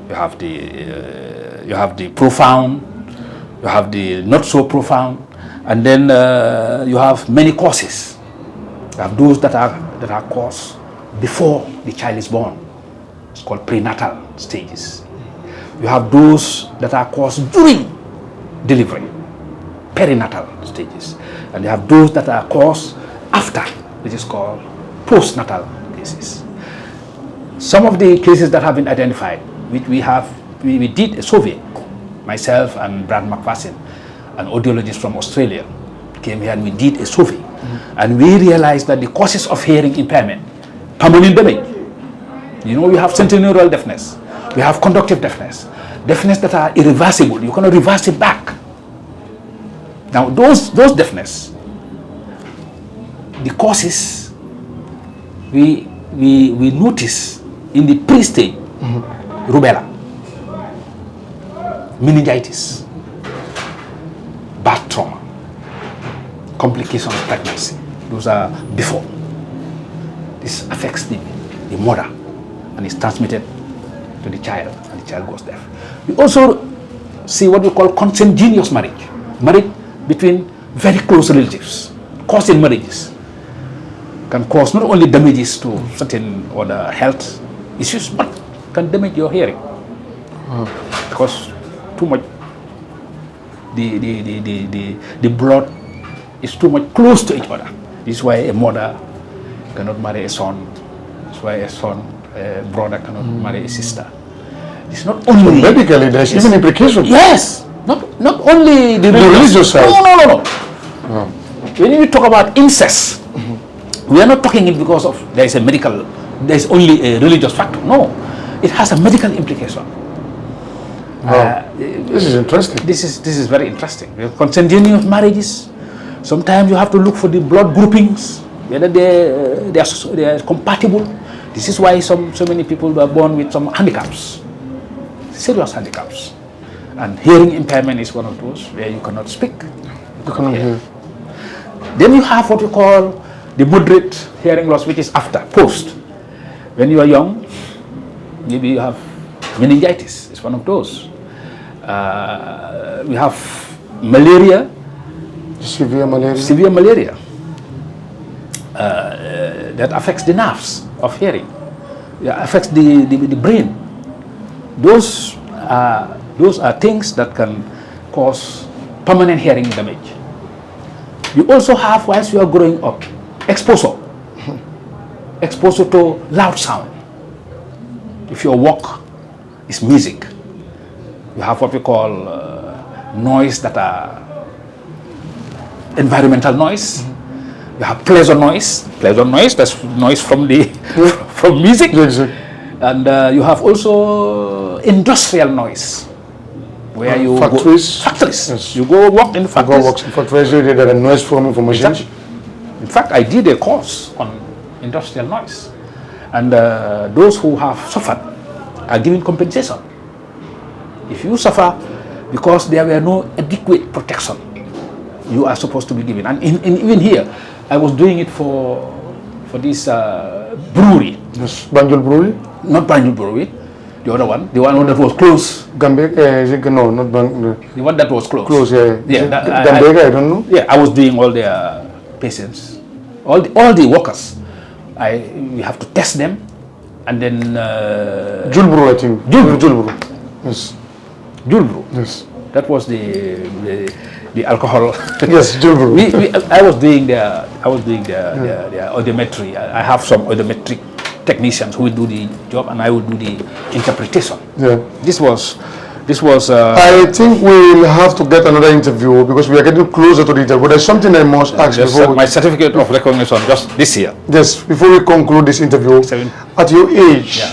you have the profound, you have the not so profound, and then you have many causes. You have those that are caused before the child is born. It's called prenatal stages. You have those that are caused during delivery, perinatal stages. And you have those that are caused after, which is called postnatal cases. Some of the cases that have been identified, which we did a survey, myself and Brad McPherson, an audiologist from Australia, came here and we did a survey. And we realized that the causes of hearing impairment, permanent damage. We have sensorineural deafness, we have conductive deafness that are irreversible. You cannot reverse it back. Now, those deafness, the causes we notice in the pre-stage, rubella, meningitis, birth trauma, complications of pregnancy. Those are before. This affects the mother and is transmitted to the child, and the child goes deaf. We also see what we call consanguineous marriage between very close relatives. Causing marriages can cause not only damages to certain other health issues, but can damage your hearing. Because too much, the blood is too much close to each other. This is why a mother cannot marry a son. That's why a brother cannot marry a sister. It's not only... So medically, there's even implications. Yes! Not only the religious side. No. When we talk about incest, we are not talking it because of there's only a religious factor. No, it has a medical implication. This is interesting. This is very interesting. Consanguineous marriages. Sometimes you have to look for the blood groupings, whether they are compatible. This is why so many people were born with some handicaps, serious handicaps, and hearing impairment is one of those where you cannot speak. You cannot hear. Then you have what we call the moderate hearing loss, which is post. When you are young, maybe you have meningitis. It's one of those. We have malaria. Severe malaria. Severe malaria. That affects the nerves of hearing. It affects the brain. Those are things that can cause permanent hearing damage. You also have, whilst you are growing up, exposure to loud sound. If your walk is music, you have what we call noise that are environmental noise. You have pleasure noise. That's noise from from music. Exactly. And you have also industrial noise, where you factories. Factories. Yes. You go walk in factories. Go walk in factories. There are noise forming for machines. In fact, I did a course on industrial noise, and those who have suffered are given compensation. If you suffer because there were no adequate protection, you are supposed to be given. And even here, I was doing it for this brewery. Yes, Banjul brewery. Not Banjul brewery, the other one, the one that was closed. Gambia, no, not Banjul. The one that was closed. Close, yeah. Gambia, I don't know. Yeah, I was doing all their patients, all the workers. We have to test them, and then. Julbro, I think. Julbro. Yes. Julbro. Yes. That was the alcohol. Yes, Julbro. I was doing their audiometry. I have some audiometric technicians who will do the job, and I will do the interpretation. Yeah. This was. I think we'll have to get another interview because we are getting closer to the interview. But there's something I must ask before. My certificate of recognition just this year. Yes. Before we conclude this interview, at your age,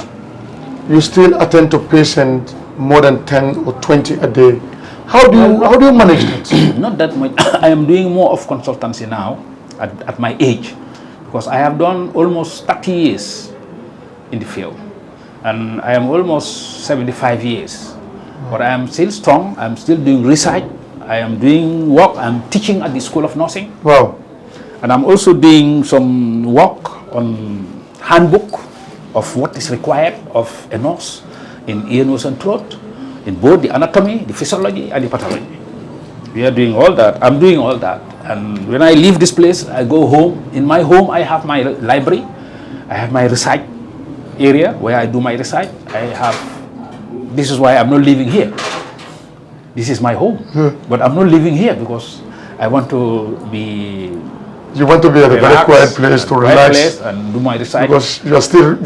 you still attend to patients more than 10 or 20 a day. How do you manage that? Not that much. I am doing more of consultancy now at my age, because I have done almost 30 years in the field, and I am almost 75 years. But I am still strong. I'm still doing research. I am doing work. I'm teaching at the School of Nursing. Wow. And I'm also doing some work on handbook of what is required of a nurse in ear, nose, and throat, in both the anatomy, the physiology, and the pathology. We are doing all that. I'm doing all that. And when I leave this place, I go home. In my home, I have my library. I have my research area where I do my research. This is why I'm not living here. This is my home. But I'm not living here because I want to be... You want to be at a very quiet place to relax and do my research. Because you're still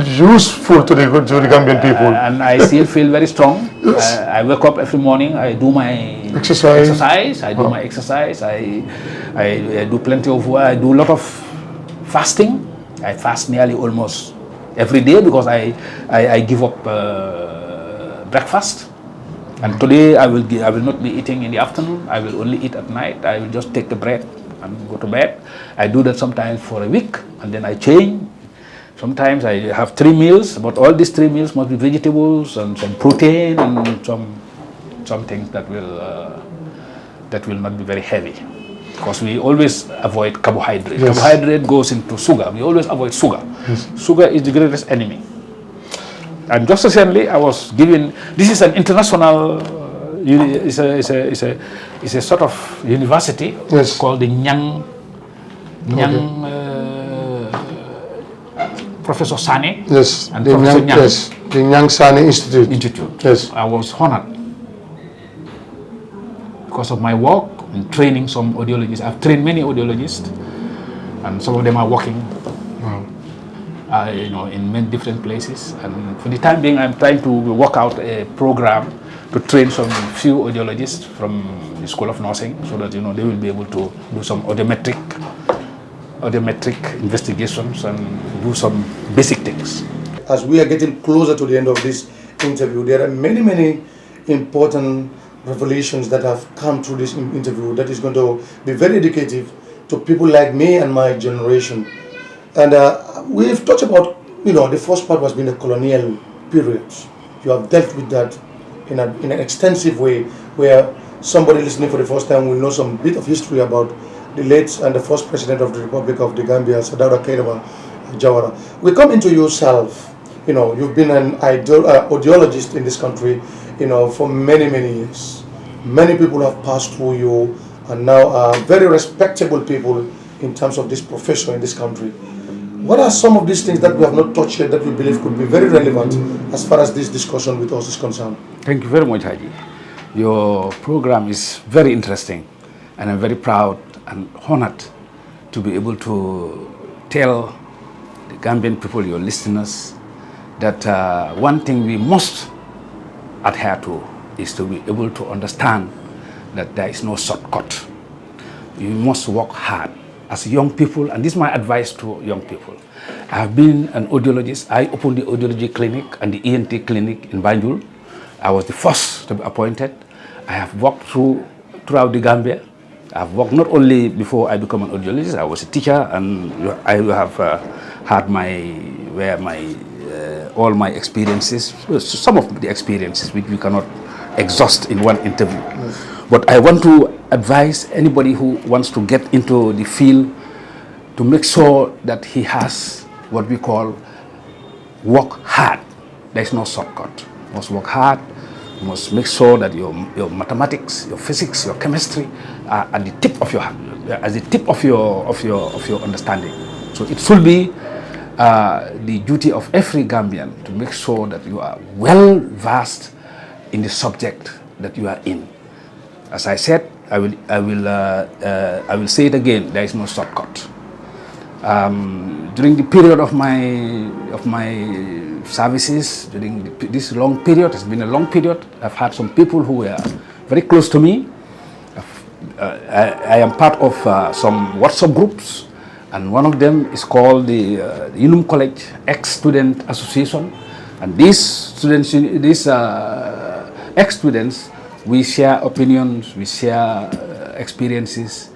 useful to the Gambian people. And I still feel very strong. Yes. I wake up every morning. I do my exercise. I do my exercise. I do plenty of work. I do a lot of fasting. I fast nearly almost every day because I give up breakfast. And today I will not be eating in the afternoon. I will only eat at night. I will just take the bread and go to bed. I do that sometimes for a week, and then I change. Sometimes I have 3 meals, but all these 3 meals must be vegetables and some protein and some things that will not be very heavy, because we always avoid carbohydrate. Yes. Carbohydrate goes into sugar. We always avoid sugar. Yes. Sugar is the greatest enemy. And just recently, I was given. This is an international. It's a sort of university. Yes. Called the Nyang. Professor Sane. Yes. And The Professor Nyang, Nyang. yes. The Nyang Sane Institute. Yes. I was honored because of my work in training some audiologists. I've trained many audiologists, and some of them are working. Wow. In many different places. And for the time being, I'm trying to work out a program to train some few audiologists from the School of Nursing, so that they will be able to do some audiometric investigations and do some basic things. As we are getting closer to the end of this interview, there are many important revelations that have come through this interview that is going to be very educative to people like me and my generation. And we've talked about, the first part was being the colonial period. You have dealt with that in an extensive way, where somebody listening for the first time will know some bit of history about the late and the first president of the Republic of the Gambia, Sadauda Kairaba Jawara. We come into yourself. You've been an audiologist in this country, for many, many years. Many people have passed through you and now are very respectable people in terms of this profession in this country. What are some of these things that we have not touched yet that we believe could be very relevant as far as this discussion with us is concerned? Thank you very much, Haji. Your program is very interesting, and I'm very proud and honored to be able to tell the Gambian people, your listeners, that one thing we must adhere to is to be able to understand that there is no shortcut. You must work hard as young people, and this is my advice to young people. I have been an audiologist. I opened the audiology clinic and the ENT clinic in Banjul. I was the first to be appointed. I have worked throughout the Gambia. I have worked not only before I become an audiologist, I was a teacher, and I have had all my experiences, some of the experiences which we cannot exhaust in one interview. Yes. But I want to advise anybody who wants to get into the field to make sure that he has what we call work hard. There is no shortcut. You must work hard. You must make sure that your mathematics, your physics, your chemistry are at the tip of your understanding. So it should be the duty of every Gambian to make sure that you are well versed in the subject that you are in. As I said, I will say it again. There is no shortcut. During the period of my services, during this long period, it's been a long period. I've had some people who were very close to me. I am part of some WhatsApp groups, and one of them is called the Unum College Ex-Student Association. And these students, ex-students, we share opinions, we share experiences.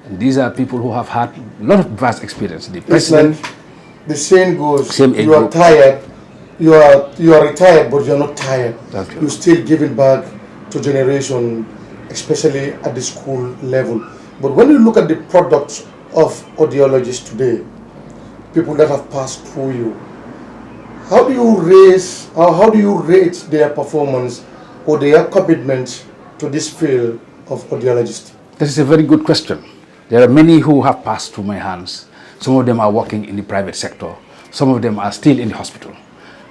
And these are people who have had a lot of vast experience. The president, like the saying goes, you are tired, you are retired, but you're not tired. Okay. You're still giving back to generation, especially at the school level. But when you look at the products of audiologists today, people that have passed through you, how do you rate their performance or their commitment to this field of audiologist? This is a very good question. There are many who have passed through my hands. Some of them are working in the private sector. Some of them are still in the hospital.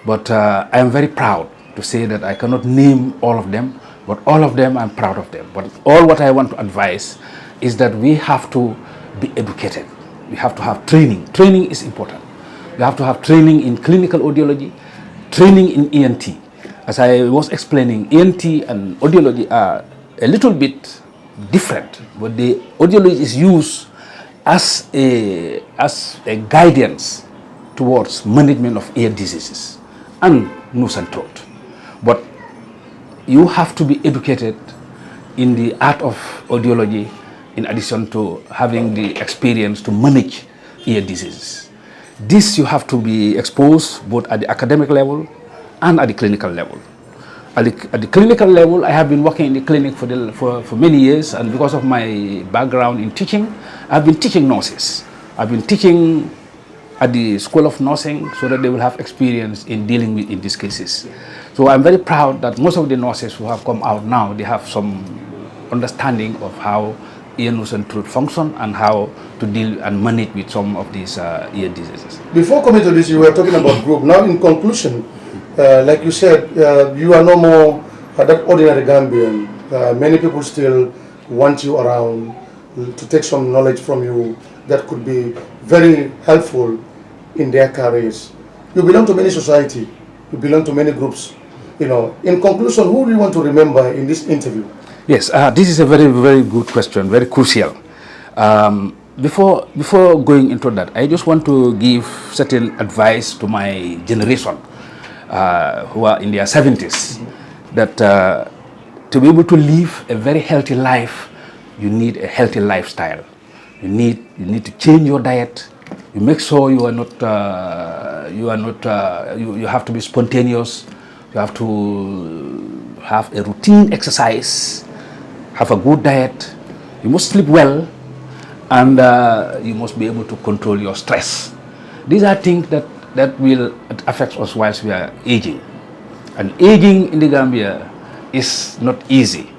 But I am very proud to say that I cannot name all of them, but all of them, I'm proud of them. But all what I want to advise is that we have to be educated. We have to have training. Training is important. We have to have training in clinical audiology, training in ENT. As I was explaining, ENT and audiology are a little bit different, but the audiology is used as a guidance towards management of ear diseases and nose and throat. But you have to be educated in the art of audiology in addition to having the experience to manage ear diseases. This you have to be exposed both at the academic level and at the clinical level. At the clinical level, I have been working in the clinic for many years, and because of my background in teaching, I've been teaching nurses. I've been teaching at the School of Nursing so that they will have experience in dealing with in these cases. So I'm very proud that most of the nurses who have come out now, they have some understanding of how ear, nose and throat function and how to deal and manage with some of these ear diseases. Before coming to this, you were talking about group. Now in conclusion, like you said, you are no more that ordinary Gambian. Many people still want you around to take some knowledge from you that could be very helpful in their careers. You belong to many society. You belong to many groups. In conclusion, who do you want to remember in this interview? Yes, this is a very, very good question, very crucial. Before going into that, I just want to give certain advice to my generation who are in their 70s, that to be able to live a very healthy life, you need a healthy lifestyle. You need to change your diet. You make sure you have to be spontaneous. You have to have a routine exercise, have a good diet. You must sleep well, and you must be able to control your stress. These are things that will affect us whilst we are aging. And aging in the Gambia is not easy.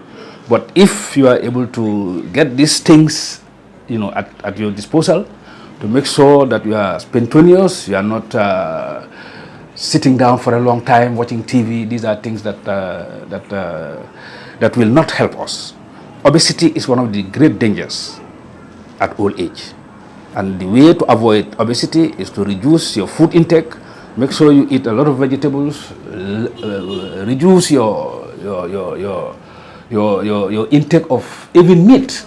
But if you are able to get these things, at your disposal, to make sure that you are spontaneous, you are not sitting down for a long time watching TV. These are things that will not help us. Obesity is one of the great dangers at old age. And the way to avoid obesity is to reduce your food intake, make sure you eat a lot of vegetables, reduce your intake of even meat.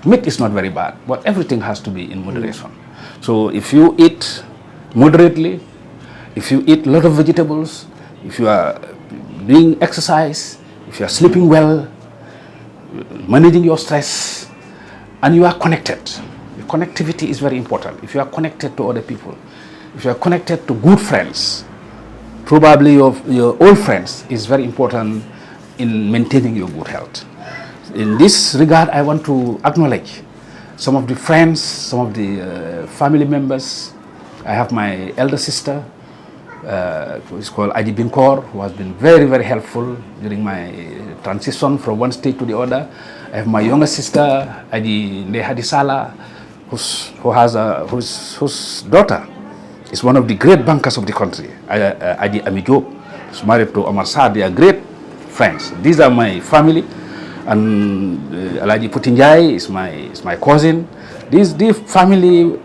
Meat is not very bad, but everything has to be in moderation. So if you eat moderately, if you eat a lot of vegetables, if you are doing exercise, if you are sleeping well, managing your stress, and you are connected. Connectivity is very important. If you are connected to other people, if you are connected to good friends, probably your old friends, is very important in maintaining your good health. In this regard, I want to acknowledge some of the friends, some of the family members. I have my elder sister, who is called Aji Binkor, who has been very, very helpful during my transition from one state to the other. I have my younger sister, Aji Nehadi Sallah, whose daughter is one of the great bankers of the country, Aji Amijo, who's married to Omar Saad. They are great friends. These are my family. And Alaji Putinjai is my cousin. These family,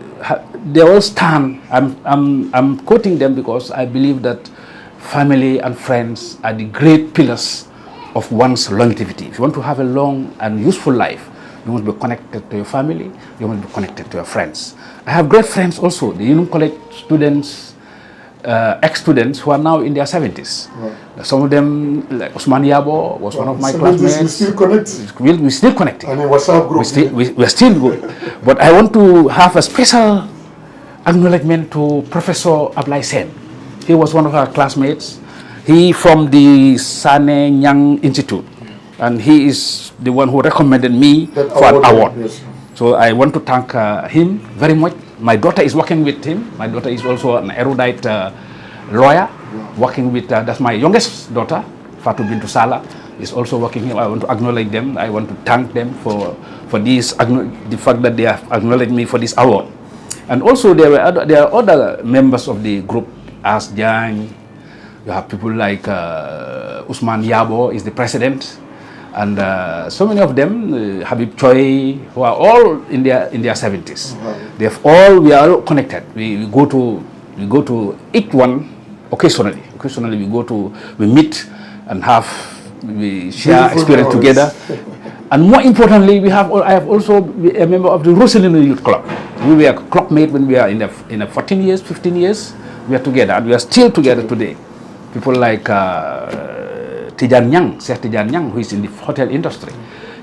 they all stand. I'm quoting them because I believe that family and friends are the great pillars of one's longevity. If you want to have a long and useful life, you must be connected to your family. You must be connected to your friends. I have great friends also. The Union College students, ex-students who are now in their 70s. Right. Some of them, like Usman Yabo, was one of my classmates. We're still connected. We're still connected. And in WhatsApp group. We're still good. But I want to have a special acknowledgement to Professor Abdoulie M. He was one of our classmates. He from the Sane Nyang Institute. And he is the one who recommended me for an award. Yes. So I want to thank him very much. My daughter is working with him. My daughter is also an erudite lawyer, working with, that's my youngest daughter, Fatou Bintou Sallah, is also working here. I want to acknowledge them. I want to thank them for this, the fact that they have acknowledged me for this award. And also there are other members of the group, as Jang. You have people like Usman Yabo is the president. And so many of them, Habib Choi, who are all in their 70s. We are all connected. We go to each one occasionally. Occasionally we meet and we share experience together. And more importantly, I have also been a member of the Rosalino Youth Club. We were club mate when we are in the 14 years, 15 years. We are together, and we are still together today. People like Tijan Nyang, Sheikh Tijan Nyang, who is in the hotel industry.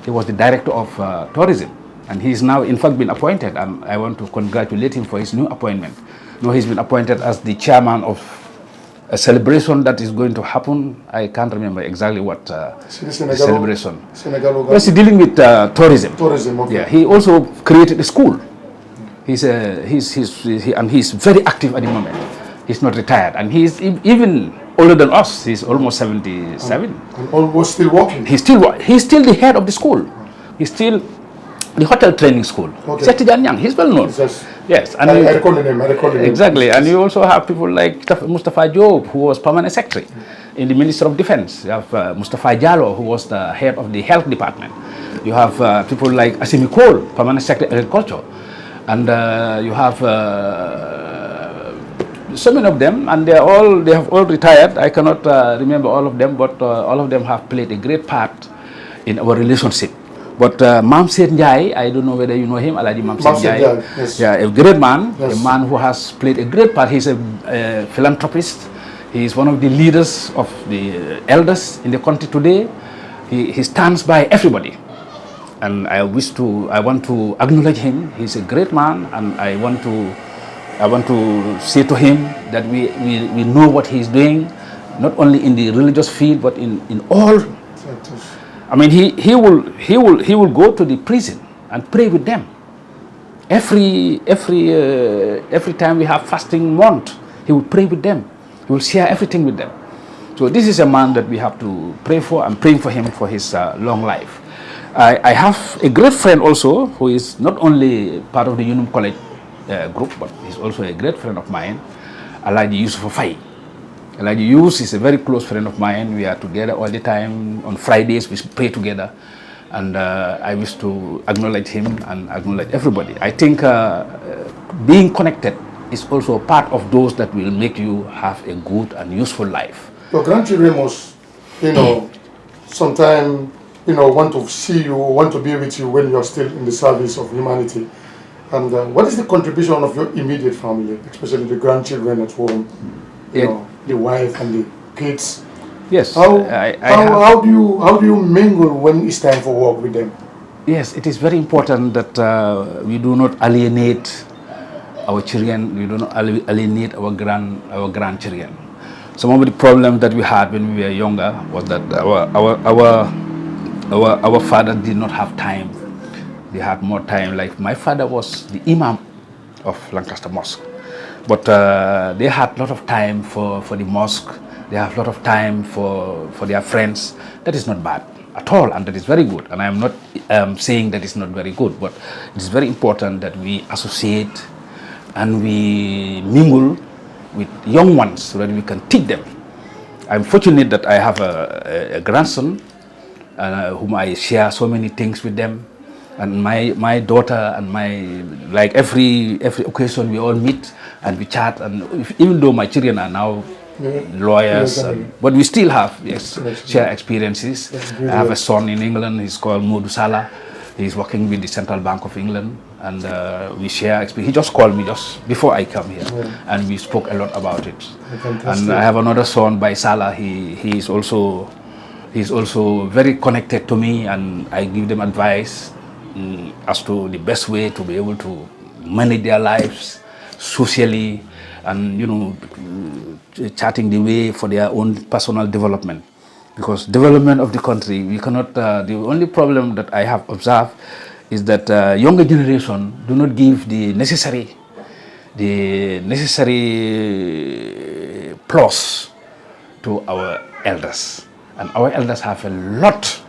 He was the director of tourism, and he is now, in fact, been appointed, and I want to congratulate him for his new appointment. Now he's been appointed as the chairman of a celebration that is going to happen. I can't remember exactly what celebration. He's dealing with tourism. Tourism, okay. Yeah, he also created a school. He's very active at the moment. He's not retired, and he's even older than us. He's almost 77. And almost still working. He's still the head of the school. He's still the hotel training school. Okay. He's well known. Yes, and I recall the name. Exactly, and you also have people like Mustafa Job, who was permanent secretary in the Ministry of Defense. You have Mustafa Jallo, who was the head of the health department. You have people like Asimi Cole, permanent secretary agriculture, and you have so many of them, and they have all retired. I cannot remember all of them, but all of them have played a great part in our relationship. But Mam Seth Njai, I don't know whether you know him, Alaji Mam Seth Njai. Yes. Yeah, a great man, yes. A man who has played a great part. He's a philanthropist. He is one of the leaders of the elders in the country today. He stands by everybody. And I want to acknowledge him. He's a great man, and I want to say to him that we know what he's doing, not only in the religious field, but in all. I mean, he will go to the prison and pray with them. Every time we have fasting month, he will pray with them. He will share everything with them. So this is a man that we have to pray for. I'm praying for him for his long life. I have a great friend also who is not only part of the Unum College group, but he's also a great friend of mine, Alhaji Yusuf Faye. Alhaji Yusuf is a very close friend of mine. We are together all the time. On Fridays we pray together, and I wish to acknowledge him and acknowledge everybody. I think being connected is also part of those that will make you have a good and useful life. Your grandchildren must, sometimes, want to see you, want to be with you when you're still in the service of humanity. And what is the contribution of your immediate family, especially the grandchildren at home, the wife and the kids? Yes. How do you mingle when it's time for work with them? Yes, it is very important that we do not alienate our children. We do not alienate our grandchildren. Some of the problems that we had when we were younger was that our father did not have time. They had more time. Like my father was the imam of Lancaster Mosque, but they had a lot of time for the mosque. They have a lot of time for their friends. That is not bad at all, and that is very good. And I am not saying that it's not very good, but it is very important that we associate and we mingle with young ones so that we can teach them. I'm fortunate that I have a grandson whom I share so many things with them, and my daughter and like every occasion we all meet and we chat, and even though my children are now lawyers, but we still have share experiences. I have a son in England. He's called Sallah. He's working with the Central Bank of England, and we share experience. He just called me just before I come here, and we spoke a lot about it. And I have another son by Sallah. He's also very connected to me, and I give them advice as to the best way to be able to manage their lives socially, and charting the way for their own personal development. Because development of the country, we cannot, the only problem that I have observed is that younger generation do not give the necessary plus to our elders. And our elders have a lot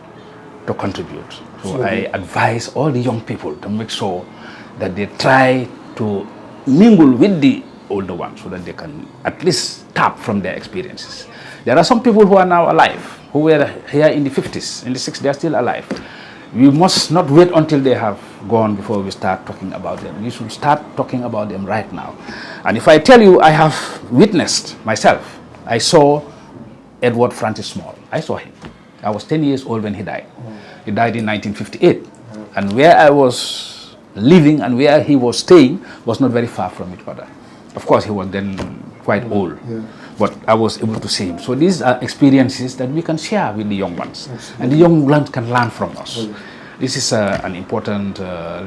to contribute. So I advise all the young people to make sure that they try to mingle with the older ones so that they can at least tap from their experiences. There are some people who are now alive, who were here in the 50s, in the 60s, they are still alive. We must not wait until they have gone before we start talking about them. We should start talking about them right now. And if I tell you, I have witnessed myself, I saw Edward Francis Small. I saw him. I was 10 years old when he died. He died in 1958. And where I was living and where he was staying was not very far from each other. Of course, he was then quite old, but I was able to see him. So these are experiences that we can share with the young ones, and the young ones can learn from us. This is an important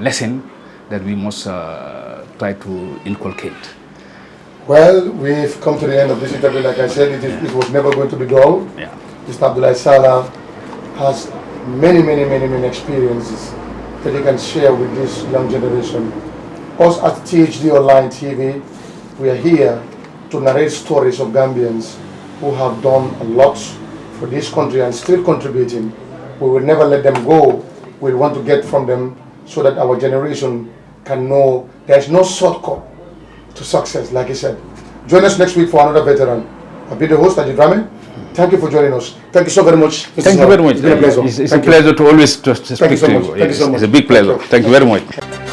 lesson that we must try to inculcate. Well, we've come to the end of this interview. Like I said, it was never going to be dull. Mr. Abdoulie Sallah has many experiences that he can share with this young generation. Us at THD Online TV, we are here to narrate stories of Gambians who have done a lot for this country and still contributing. We will never let them go. We want to get from them so that our generation can know there's no shortcut to success, like I said. Join us next week for another veteran. I'll be the host, Adjid. Thank you for joining us. Thank you so very much. Thank you very much. It's been a pleasure. It's a pleasure to always speak to you. Thank you so much. It's a big pleasure. Thank you very much.